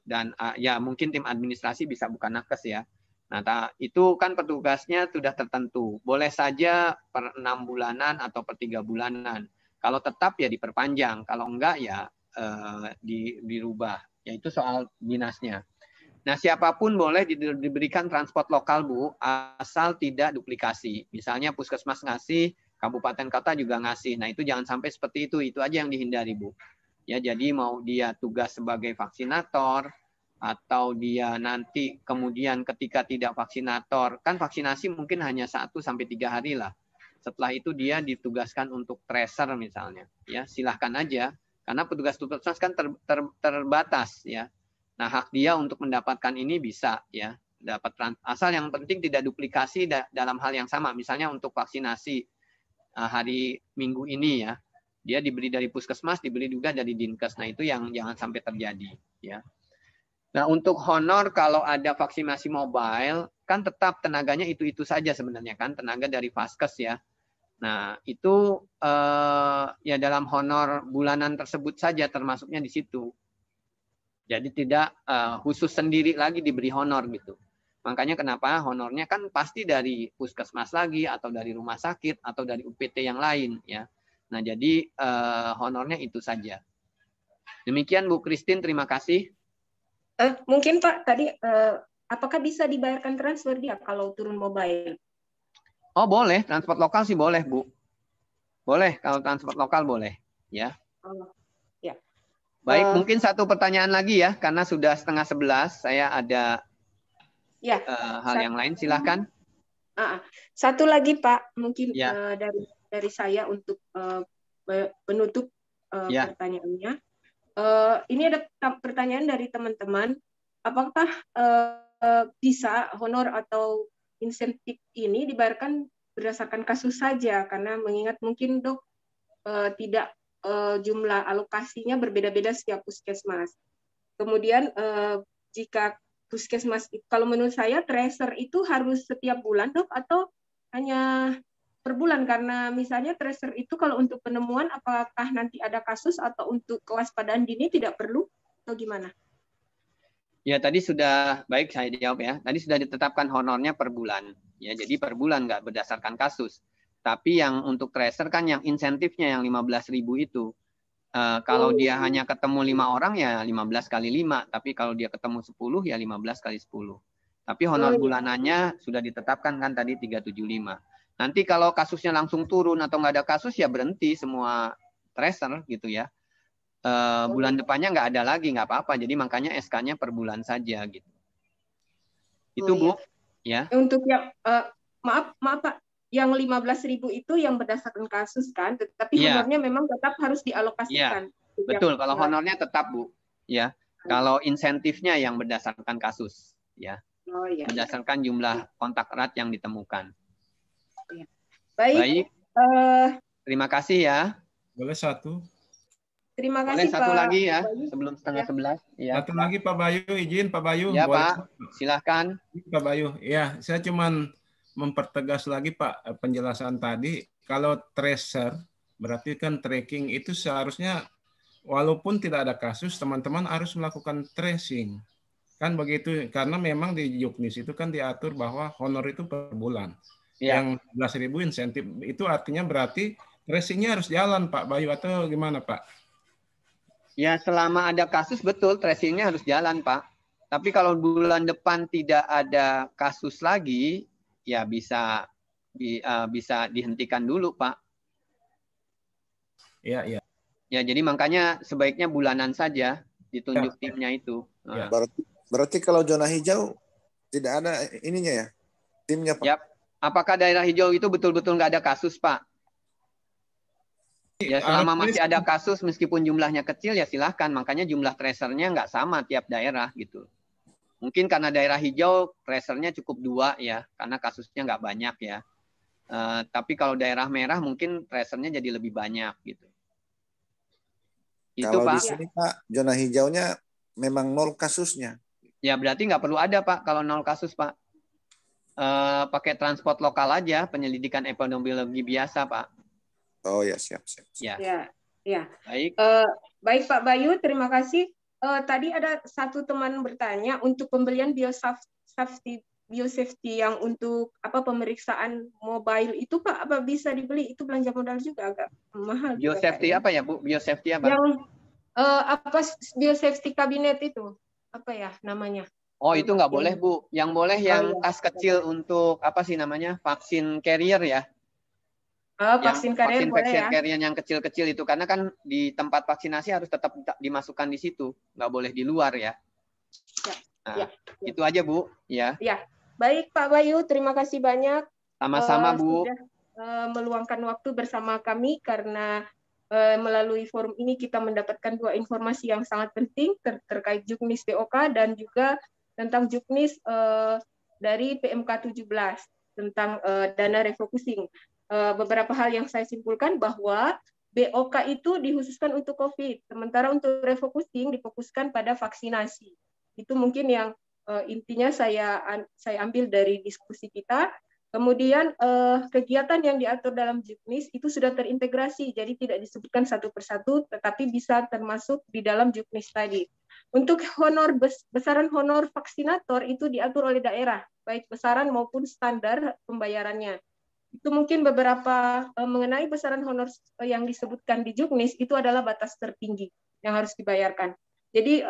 Speaker 1: dan ya mungkin tim administrasi bisa bukan nakes ya. Nah, itu kan petugasnya sudah tertentu. Boleh saja per 6 bulanan atau per 3 bulanan. Kalau tetap ya diperpanjang. Kalau enggak ya dirubah. Ya itu soal dinasnya. Nah, siapapun boleh diberikan transport lokal, Bu, asal tidak duplikasi. Misalnya Puskesmas ngasih, Kabupaten Kota juga ngasih. Nah, itu jangan sampai seperti itu. Itu aja yang dihindari, Bu. Ya, jadi mau dia tugas sebagai vaksinator, atau dia nanti kemudian ketika tidak vaksinator, kan vaksinasi mungkin hanya 1-3 hari lah. Setelah itu dia ditugaskan untuk tracer misalnya. Ya, silahkan aja, Karena petugas puskesmas kan terbatas ya. Nah, hak dia untuk mendapatkan ini bisa ya, dapat asal yang penting tidak duplikasi dalam hal yang sama. Misalnya untuk vaksinasi hari Minggu ini ya, dia diberi dari puskesmas, diberi juga dari Dinkes. Nah, itu yang jangan sampai terjadi ya. Nah, untuk honor kalau ada vaksinasi mobile kan tetap tenaganya itu saja sebenarnya kan, tenaga dari Vaskes ya. Nah, itu ya dalam honor bulanan tersebut saja termasuknya di situ. Jadi tidak khusus sendiri lagi diberi honor gitu. Makanya kenapa honornya kan pasti dari puskesmas lagi atau dari rumah sakit atau dari UPT yang lain ya. Nah, jadi honornya itu saja. Demikian Bu Christine, terima kasih.
Speaker 2: Mungkin Pak tadi apakah bisa dibayarkan transfer dia kalau turun mobile?
Speaker 1: Oh boleh, transport lokal sih boleh Bu. Boleh, kalau transport lokal boleh. Ya.
Speaker 2: Oh, ya.
Speaker 1: Baik, mungkin satu pertanyaan lagi ya, karena sudah 10:30. Saya ada hal yang lain, silahkan.
Speaker 2: Satu lagi Pak, mungkin
Speaker 1: ya.
Speaker 2: dari saya untuk penutup pertanyaannya. Ini ada pertanyaan dari teman-teman, apakah bisa honor atau insentif ini dibayarkan berdasarkan kasus saja, karena mengingat mungkin Dok tidak jumlah alokasinya berbeda-beda setiap puskesmas. Kemudian jika puskesmas, kalau menurut saya tracer itu harus setiap bulan Dok atau hanya per bulan, karena misalnya tracer itu kalau untuk penemuan apakah nanti ada kasus atau untuk kewaspadaan dini tidak perlu atau gimana?
Speaker 1: Ya, tadi sudah, baik saya jawab ya. Tadi sudah ditetapkan honornya per bulan. Ya, jadi per bulan nggak berdasarkan kasus. Tapi yang untuk tracer kan yang insentifnya yang 15.000 itu. Kalau dia hanya ketemu 5 orang ya 15 kali 5. Tapi kalau dia ketemu 10 ya 15 kali 10. Tapi honor bulanannya sudah ditetapkan kan tadi 375. Nanti kalau kasusnya langsung turun atau nggak ada kasus ya berhenti semua tracer gitu ya. Bulan depannya nggak ada lagi, nggak apa-apa. Jadi makanya SK-nya per bulan saja gitu. Itu Bu. Ya.
Speaker 2: Untuk yang maaf Pak, yang 15.000 itu yang berdasarkan kasus kan, tetapi honornya memang tetap harus dialokasikan.
Speaker 1: Iya, betul. Kalau honornya tetap Bu. Ya. Kalau insentifnya yang berdasarkan kasus. Ya. Berdasarkan jumlah kontak erat yang ditemukan.
Speaker 2: Baik.
Speaker 1: Terima kasih ya.
Speaker 7: Boleh satu.
Speaker 2: Terima
Speaker 1: kasih boleh satu
Speaker 2: Pak
Speaker 1: lagi ya,
Speaker 2: Bayu.
Speaker 1: sebelum 10:30. Ya.
Speaker 7: Satu lagi Pak Bayu, izin Pak Bayu.
Speaker 1: Ya
Speaker 7: boleh.
Speaker 1: Pak, silahkan.
Speaker 7: Pak Bayu, ya saya cuman mempertegas lagi Pak penjelasan tadi. Kalau tracer berarti kan tracking itu seharusnya walaupun tidak ada kasus teman-teman harus melakukan tracing. Kan begitu, karena memang di Juknis itu kan diatur bahwa honor itu per bulan. Ya. Yang 11.000 insentif itu artinya berarti tracingnya harus jalan Pak Bayu atau gimana Pak?
Speaker 1: Ya selama ada kasus betul tracingnya harus jalan Pak. Tapi kalau bulan depan tidak ada kasus lagi, ya bisa dihentikan dulu Pak.
Speaker 7: Iya, iya.
Speaker 1: Ya jadi makanya sebaiknya bulanan saja ditunjuk timnya itu.
Speaker 6: Ya. Berarti kalau zona hijau tidak ada ininya ya, timnya Pak?
Speaker 1: Ya. Apakah daerah hijau itu betul-betul nggak ada kasus Pak? Ya selama masih ada kasus meskipun jumlahnya kecil ya silahkan. Makanya jumlah tracernya nggak sama tiap daerah gitu. Mungkin karena daerah hijau tracernya cukup 2 ya, karena kasusnya nggak banyak ya. Tapi kalau daerah merah mungkin tracernya jadi lebih banyak gitu.
Speaker 6: Itu kalau Pak. Di sini Pak zona hijaunya memang 0 kasusnya.
Speaker 1: Ya berarti nggak perlu ada Pak kalau 0 kasus Pak. Pakai transport lokal aja, penyelidikan epidemiologi biasa Pak.
Speaker 6: Oh ya siap.
Speaker 2: Ya.
Speaker 1: Baik.
Speaker 2: Baik Pak Bayu, terima kasih. Tadi ada satu teman bertanya untuk pembelian biosafety yang untuk pemeriksaan mobile itu Pak, apa bisa dibeli? Itu belanja modal juga agak mahal.
Speaker 1: Biosafety apa ya Bu? Biosafety apa?
Speaker 2: Yang biosafety kabinet itu apa ya namanya?
Speaker 1: Oh itu nggak boleh Bu. Yang boleh yang tas kecil untuk apa sih namanya? Vaksin carrier ya.
Speaker 2: Vaksin carrier boleh ya.
Speaker 1: Carrier yang kecil-kecil itu karena kan di tempat vaksinasi harus tetap dimasukkan di situ, nggak boleh di luar ya. Itu aja Bu. Ya.
Speaker 2: Baik Pak Bayu, terima kasih banyak.
Speaker 1: Sama-sama Bu.
Speaker 2: Sudah meluangkan waktu bersama kami karena melalui forum ini kita mendapatkan dua informasi yang sangat penting terkait juknis BOK dan juga tentang juknis dari PMK 17 tentang dana refocusing. Beberapa hal yang saya simpulkan bahwa BOK itu dikhususkan untuk COVID, sementara untuk refocusing difokuskan pada vaksinasi. Itu mungkin yang intinya saya ambil dari diskusi kita. Kemudian kegiatan yang diatur dalam juknis itu sudah terintegrasi, jadi tidak disebutkan satu persatu, tetapi bisa termasuk di dalam juknis tadi. Untuk besaran honor vaksinator itu diatur oleh daerah, baik besaran maupun standar pembayarannya. Itu mungkin beberapa mengenai besaran honor yang disebutkan di juknis itu adalah batas tertinggi yang harus dibayarkan. Jadi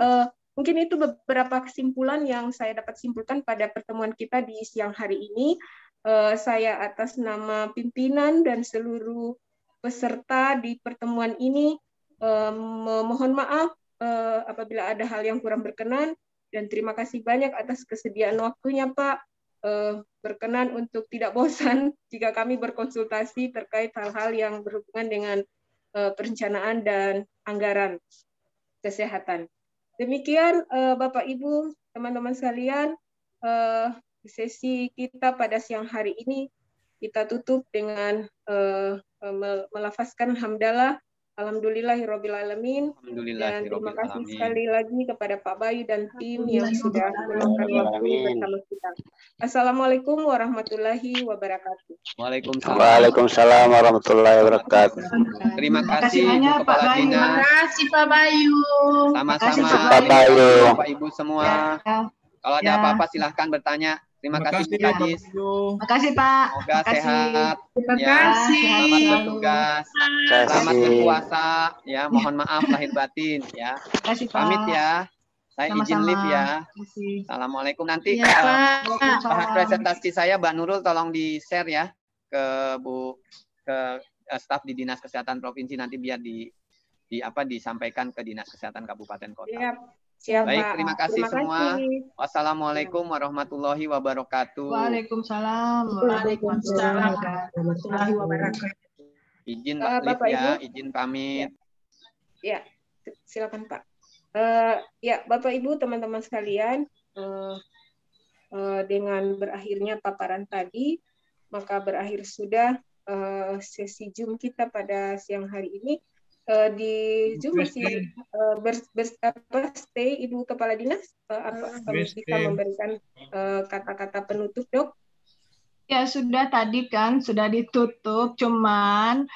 Speaker 2: mungkin itu beberapa kesimpulan yang saya dapat simpulkan pada pertemuan kita di siang hari ini. Saya atas nama pimpinan dan seluruh peserta di pertemuan ini mohon maaf apabila ada hal yang kurang berkenan, dan terima kasih banyak atas kesediaan waktunya Pak. Berkenan untuk tidak bosan jika kami berkonsultasi terkait hal-hal yang berhubungan dengan perencanaan dan anggaran kesehatan. Demikian Bapak Ibu, teman-teman sekalian, sesi kita pada siang hari ini kita tutup dengan melafazkan hamdalah, alhamdulillahirrabbilalamin, dan terima kasih sekali lagi kepada Pak Bayu dan tim yang sudah meluangkan waktu bersama kita. Assalamualaikum warahmatullahi wabarakatuh.
Speaker 6: Waalaikumsalam warahmatullahi wabarakatuh.
Speaker 1: Terima kasih Bu Kepala Dinas.
Speaker 8: Terima kasih Pak Bayu.
Speaker 1: Sama-sama
Speaker 6: Pak Bayu.
Speaker 1: Bapak Ibu semua. Kalau ada apa-apa silahkan bertanya. Terima kasih Bu Kadis.
Speaker 3: Terima kasih Pak.
Speaker 1: Semoga sehat.
Speaker 8: Terima kasih.
Speaker 1: Selamat bertugas. Selamat berpuasa. Ya, mohon maaf lahir batin. Ya.
Speaker 3: Terima kasih Pak.
Speaker 1: Pamit ya. Saya izin live ya. Assalamualaikum. Nanti bahan presentasi saya Mbak Nurul tolong di-share ya ke staf di Dinas Kesehatan Provinsi, nanti biar disampaikan ke Dinas Kesehatan Kabupaten Kota.
Speaker 2: Siap,
Speaker 1: baik,
Speaker 2: Pak.
Speaker 1: terima kasih semua. Wassalamualaikum warahmatullahi wabarakatuh.
Speaker 3: Waalaikumsalam warahmatullahi wabarakatuh.
Speaker 1: Izin Mbak Liv ya, izin pamit.
Speaker 2: Ya, silakan Pak. Ya, Bapak Ibu, teman-teman sekalian, dengan berakhirnya paparan tadi, maka berakhir sudah sesi Zoom kita pada siang hari ini. Di Zoom masih stay Ibu Kepala Dinas, bisa memberikan kata-kata penutup, Dok?
Speaker 3: Ya sudah, tadi kan sudah ditutup, cuman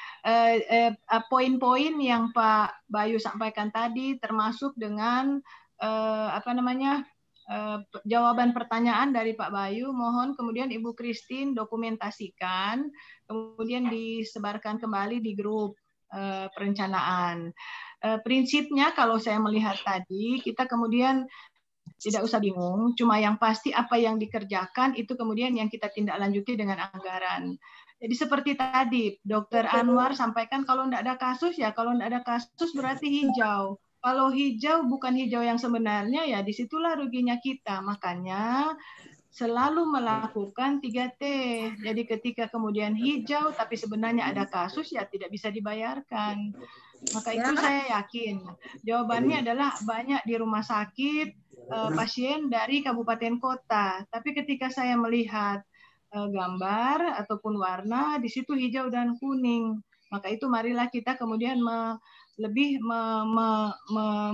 Speaker 3: poin-poin yang Pak Bayu sampaikan tadi termasuk dengan jawaban pertanyaan dari Pak Bayu, mohon kemudian Ibu Christine dokumentasikan, kemudian disebarkan kembali di grup perencanaan. Prinsipnya kalau saya melihat tadi, kita kemudian tidak usah bingung, cuma yang pasti apa yang dikerjakan itu kemudian yang kita tindak lanjuti dengan anggaran. Jadi seperti tadi, Dr. Anwar sampaikan kalau tidak ada kasus, ya kalau tidak ada kasus berarti hijau. Kalau hijau bukan hijau yang sebenarnya, ya disitulah ruginya kita. Makanya selalu melakukan 3T. Jadi ketika kemudian hijau tapi sebenarnya ada kasus, ya tidak bisa dibayarkan. Maka itu saya yakin jawabannya adalah banyak di rumah sakit pasien dari kabupaten kota. Tapi ketika saya melihat gambar ataupun warna, di situ hijau dan kuning. Maka itu marilah kita kemudian lebih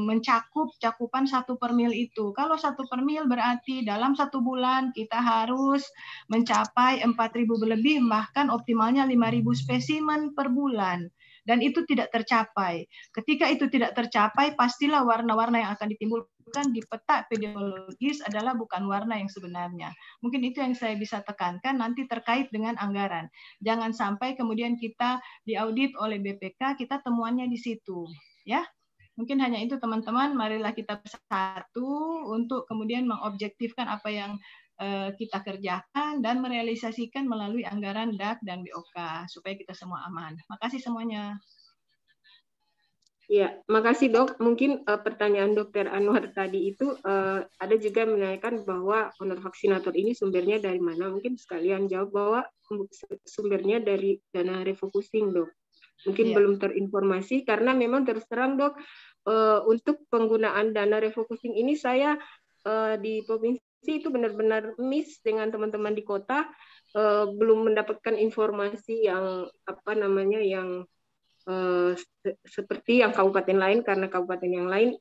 Speaker 3: mencakup cakupan 1/1000 itu. Kalau 1/1000 berarti dalam 1 bulan kita harus mencapai 4.000 lebih, bahkan optimalnya 5.000 spesimen per bulan. Dan itu tidak tercapai. Ketika itu tidak tercapai, pastilah warna-warna yang akan ditimbulkan di peta epidemiologis adalah bukan warna yang sebenarnya. Mungkin itu yang saya bisa tekankan nanti terkait dengan anggaran. Jangan sampai kemudian kita diaudit oleh BPK, kita temuannya di situ. Ya, mungkin hanya itu teman-teman. Marilah kita bersatu untuk kemudian mengobjektifkan apa yang kita kerjakan dan merealisasikan melalui anggaran DAK dan BOK supaya kita semua aman. Makasih semuanya.
Speaker 2: Ya, makasih Dok. Mungkin pertanyaan Dr. Anwar tadi itu ada juga menanyakan bahwa honor vaksinator ini sumbernya dari mana? Mungkin sekalian jawab bahwa sumbernya dari dana refocusing, Dok. mungkin belum terinformasi, karena memang terus terang Dok, untuk penggunaan dana refocusing ini saya di provinsi itu benar-benar miss dengan teman-teman di kota, belum mendapatkan informasi yang yang seperti yang kabupaten lain, karena kabupaten yang lain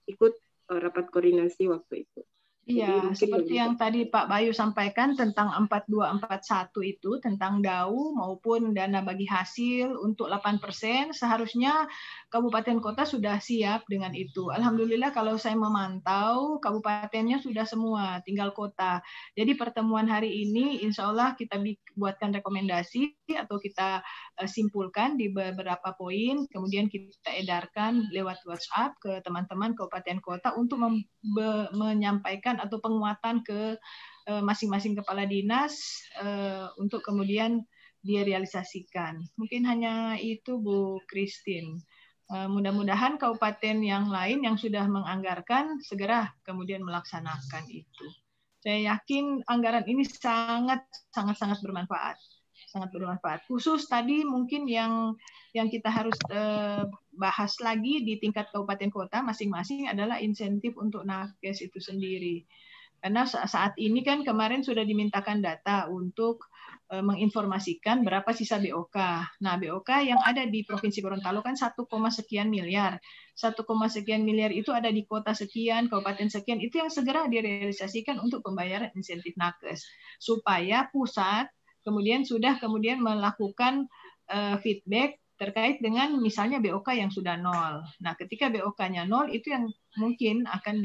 Speaker 2: ikut rapat koordinasi waktu itu.
Speaker 3: Iya, seperti yang tadi Pak Bayu sampaikan tentang 4241 itu, tentang DAU maupun dana bagi hasil untuk 8%, seharusnya kabupaten kota sudah siap dengan itu. Alhamdulillah kalau saya memantau, kabupatennya sudah semua, tinggal kota. Jadi pertemuan hari ini insya Allah kita buatkan rekomendasi atau kita simpulkan di beberapa poin, kemudian kita edarkan lewat WhatsApp ke teman-teman kabupaten kota untuk menyampaikan atau penguatan ke masing-masing kepala dinas untuk kemudian direalisasikan. Mungkin hanya itu Bu Christine. Mudah-mudahan kabupaten yang lain yang sudah menganggarkan segera kemudian melaksanakan itu. Saya yakin anggaran ini sangat bermanfaat. Sangat bermanfaat. Khusus tadi mungkin yang kita harus bahas lagi di tingkat kabupaten kota masing-masing adalah insentif untuk nakes itu sendiri. Karena saat ini kan kemarin sudah dimintakan data untuk menginformasikan berapa sisa BOK. Nah, BOK yang ada di Provinsi Gorontalo kan 1, sekian miliar. 1, sekian miliar itu ada di kota sekian, kabupaten sekian, itu yang segera direalisasikan untuk pembayaran insentif nakes. Supaya pusat kemudian melakukan feedback terkait dengan misalnya BOK yang sudah 0. Nah, ketika BOK-nya 0 itu yang mungkin akan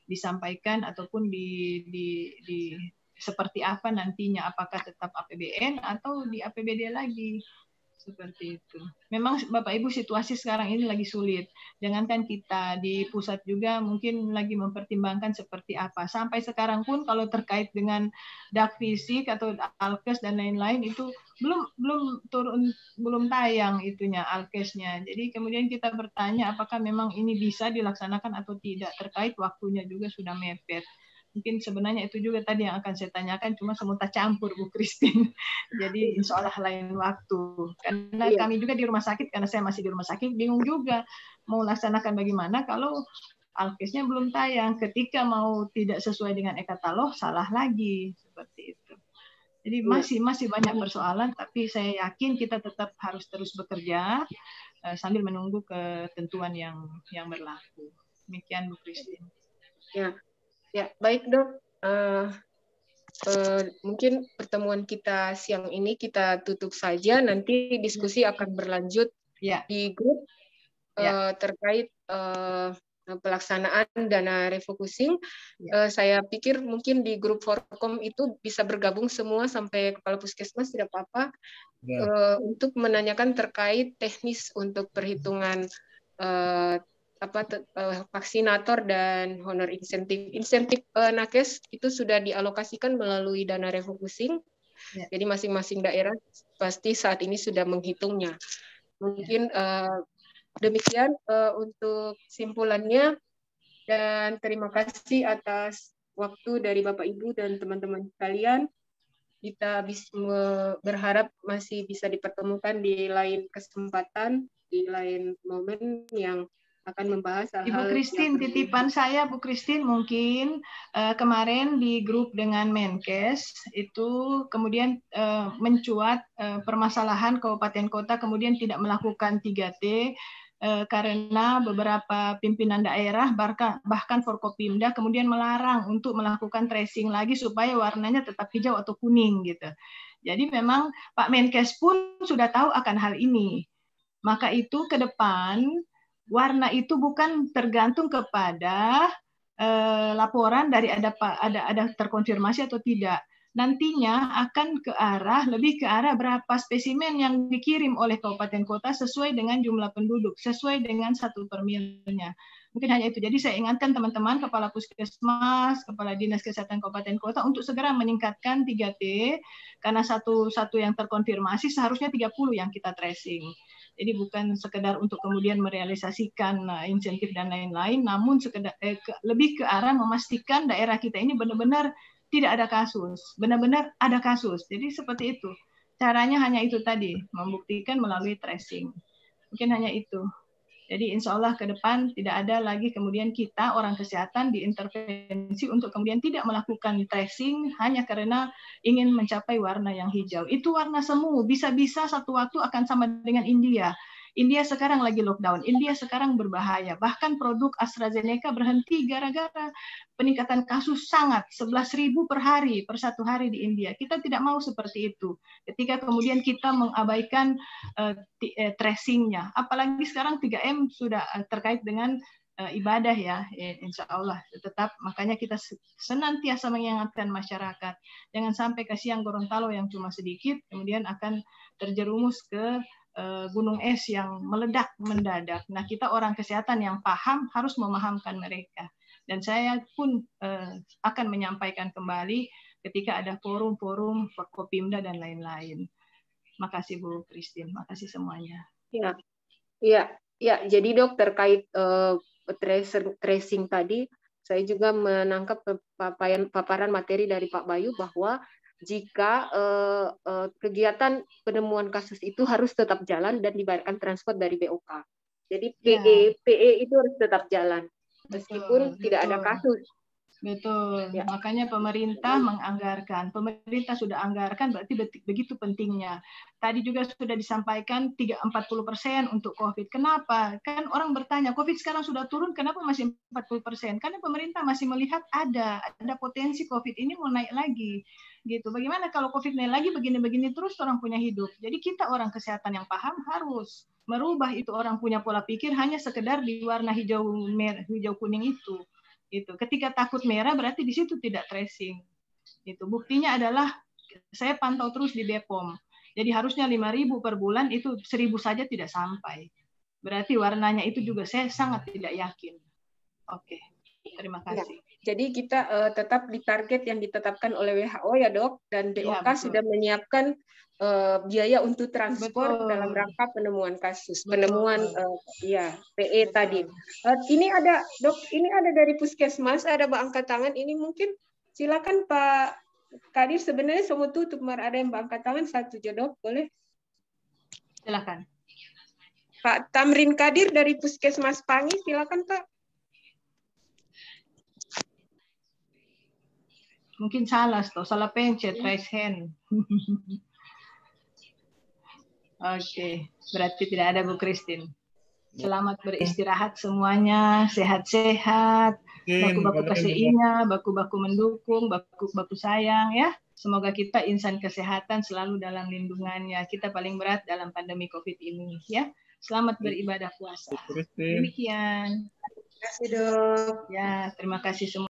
Speaker 3: disampaikan ataupun di seperti apa nantinya, apakah tetap APBN atau di APBD lagi. Seperti itu. Memang Bapak Ibu situasi sekarang ini lagi sulit. Jangankan kita di pusat juga mungkin lagi mempertimbangkan seperti apa. Sampai sekarang pun kalau terkait dengan dak fisik atau alkes dan lain-lain itu belum tayang itunya alkesnya. Jadi kemudian kita bertanya apakah memang ini bisa dilaksanakan atau tidak, terkait waktunya juga sudah mepet. Mungkin sebenarnya itu juga tadi yang akan saya tanyakan, cuma semuanya campur Bu Christine. Jadi insya Allah lain waktu. Karena kami juga di rumah sakit, karena saya masih di rumah sakit, bingung juga mau laksanakan bagaimana kalau alkesnya belum tayang. Ketika mau tidak sesuai dengan e-katalog, salah lagi. Seperti itu. Jadi masih banyak persoalan, tapi saya yakin kita tetap harus terus bekerja sambil menunggu ketentuan yang berlaku. Demikian Bu Christine.
Speaker 2: Ya, baik Dok. Mungkin pertemuan kita siang ini kita tutup saja. Nanti diskusi akan berlanjut di grup terkait pelaksanaan dana refocusing. Saya pikir mungkin di grup Forkom itu bisa bergabung semua sampai kepala puskesmas, tidak apa-apa, untuk menanyakan terkait teknis untuk perhitungan vaksinator dan honor insentif nakes itu sudah dialokasikan melalui dana refocusing. Jadi masing-masing daerah pasti saat ini sudah menghitungnya. Mungkin demikian untuk simpulannya, dan terima kasih atas waktu dari Bapak Ibu dan teman-teman sekalian. Kita berharap masih bisa dipertemukan di lain kesempatan, di lain momen yang akan membahas hal-hal.
Speaker 3: Ibu Christine, titipan saya Bu Christine, mungkin kemarin di grup dengan Menkes itu kemudian mencuat permasalahan kabupaten kota kemudian tidak melakukan 3T karena beberapa pimpinan daerah bahkan Forkopimda kemudian melarang untuk melakukan tracing lagi supaya warnanya tetap hijau atau kuning gitu. Jadi memang Pak Menkes pun sudah tahu akan hal ini. Maka itu ke depan warna itu bukan tergantung kepada laporan dari ada terkonfirmasi atau tidak. Nantinya akan lebih ke arah berapa spesimen yang dikirim oleh kabupaten kota sesuai dengan jumlah penduduk, sesuai dengan 1/milnya. Mungkin hanya itu. Jadi saya ingatkan teman-teman kepala puskesmas, kepala dinas kesehatan kabupaten kota untuk segera meningkatkan 3T, karena satu yang terkonfirmasi seharusnya 30 yang kita tracing. Jadi bukan sekedar untuk kemudian merealisasikan insentif dan lain-lain, namun lebih ke arah memastikan daerah kita ini benar-benar tidak ada kasus, benar-benar ada kasus. Jadi seperti itu. caranya hanya itu tadi, membuktikan melalui tracing. Mungkin hanya itu. Jadi insya Allah ke depan tidak ada lagi kemudian kita orang kesehatan diintervensi untuk kemudian tidak melakukan tracing hanya karena ingin mencapai warna yang hijau. Itu warna semu, bisa-bisa satu waktu akan sama dengan India. India sekarang lagi lockdown, India sekarang berbahaya. Bahkan produk AstraZeneca berhenti gara-gara peningkatan kasus sangat, 11.000 per hari, per satu hari di India. Kita tidak mau seperti itu. Ketika kemudian kita mengabaikan tracingnya. Apalagi sekarang 3M sudah terkait dengan ibadah ya, insya Allah. Tetap, makanya kita senantiasa mengingatkan masyarakat. Jangan sampai kasihan Gorontalo yang cuma sedikit, kemudian akan terjerumus ke gunung es yang meledak mendadak. Nah, kita orang kesehatan yang paham harus memahamkan mereka. Dan saya pun akan menyampaikan kembali ketika ada forum-forum Forkopimda dan lain-lain. Makasih Bu Christine, makasih semuanya.
Speaker 2: Ya. Jadi Dok terkait tracing tadi, saya juga menangkap paparan materi dari Pak Bayu bahwa jika kegiatan penemuan kasus itu harus tetap jalan dan dibayarkan transport dari BOK. Jadi PE itu harus tetap jalan meskipun tidak ada kasus.
Speaker 3: Betul. Ya. Makanya pemerintah menganggarkan. Pemerintah sudah anggarkan, berarti begitu pentingnya. Tadi juga sudah disampaikan 40% untuk COVID. Kenapa? Kan orang bertanya, COVID sekarang sudah turun, kenapa masih 40%? Karena pemerintah masih melihat ada potensi COVID ini mau naik lagi. Gitu. Bagaimana kalau COVID naik lagi begini-begini terus orang punya hidup. Jadi kita orang kesehatan yang paham harus merubah itu orang punya pola pikir hanya sekedar di warna hijau kuning itu. Itu. Ketika takut merah berarti di situ tidak tracing. Itu buktinya adalah saya pantau terus di Bepom. Jadi harusnya 5.000 per bulan, itu 1.000 saja tidak sampai. Berarti warnanya itu juga saya sangat tidak yakin. Oke, terima kasih.
Speaker 2: Jadi kita tetap di target yang ditetapkan oleh WHO ya Dok, dan BOK sudah menyiapkan biaya untuk transport dalam rangka penemuan kasus, penemuan PE tadi. Ini ada Dok, ini ada dari Puskesmas, ada angkat tangan. Ini mungkin silakan Pak Kadir, sebenarnya semua tutup, ada yang angkat tangan satu aja Dok, boleh?
Speaker 3: Silakan.
Speaker 2: Pak Tamrin Kadir dari Puskesmas Pangi, silakan Pak.
Speaker 3: Mungkin salah pencet raise hand. Oke, berarti tidak ada Bu Christine. Selamat beristirahat semuanya, sehat-sehat, baku-baku KCI-nya, baku-baku mendukung, baku-baku sayang ya. Semoga kita insan kesehatan selalu dalam lindungannya. Kita paling berat dalam pandemi COVID ini ya. Selamat beribadah puasa. Demikian.
Speaker 2: Terima kasih Dok.
Speaker 3: Ya, terima kasih semua.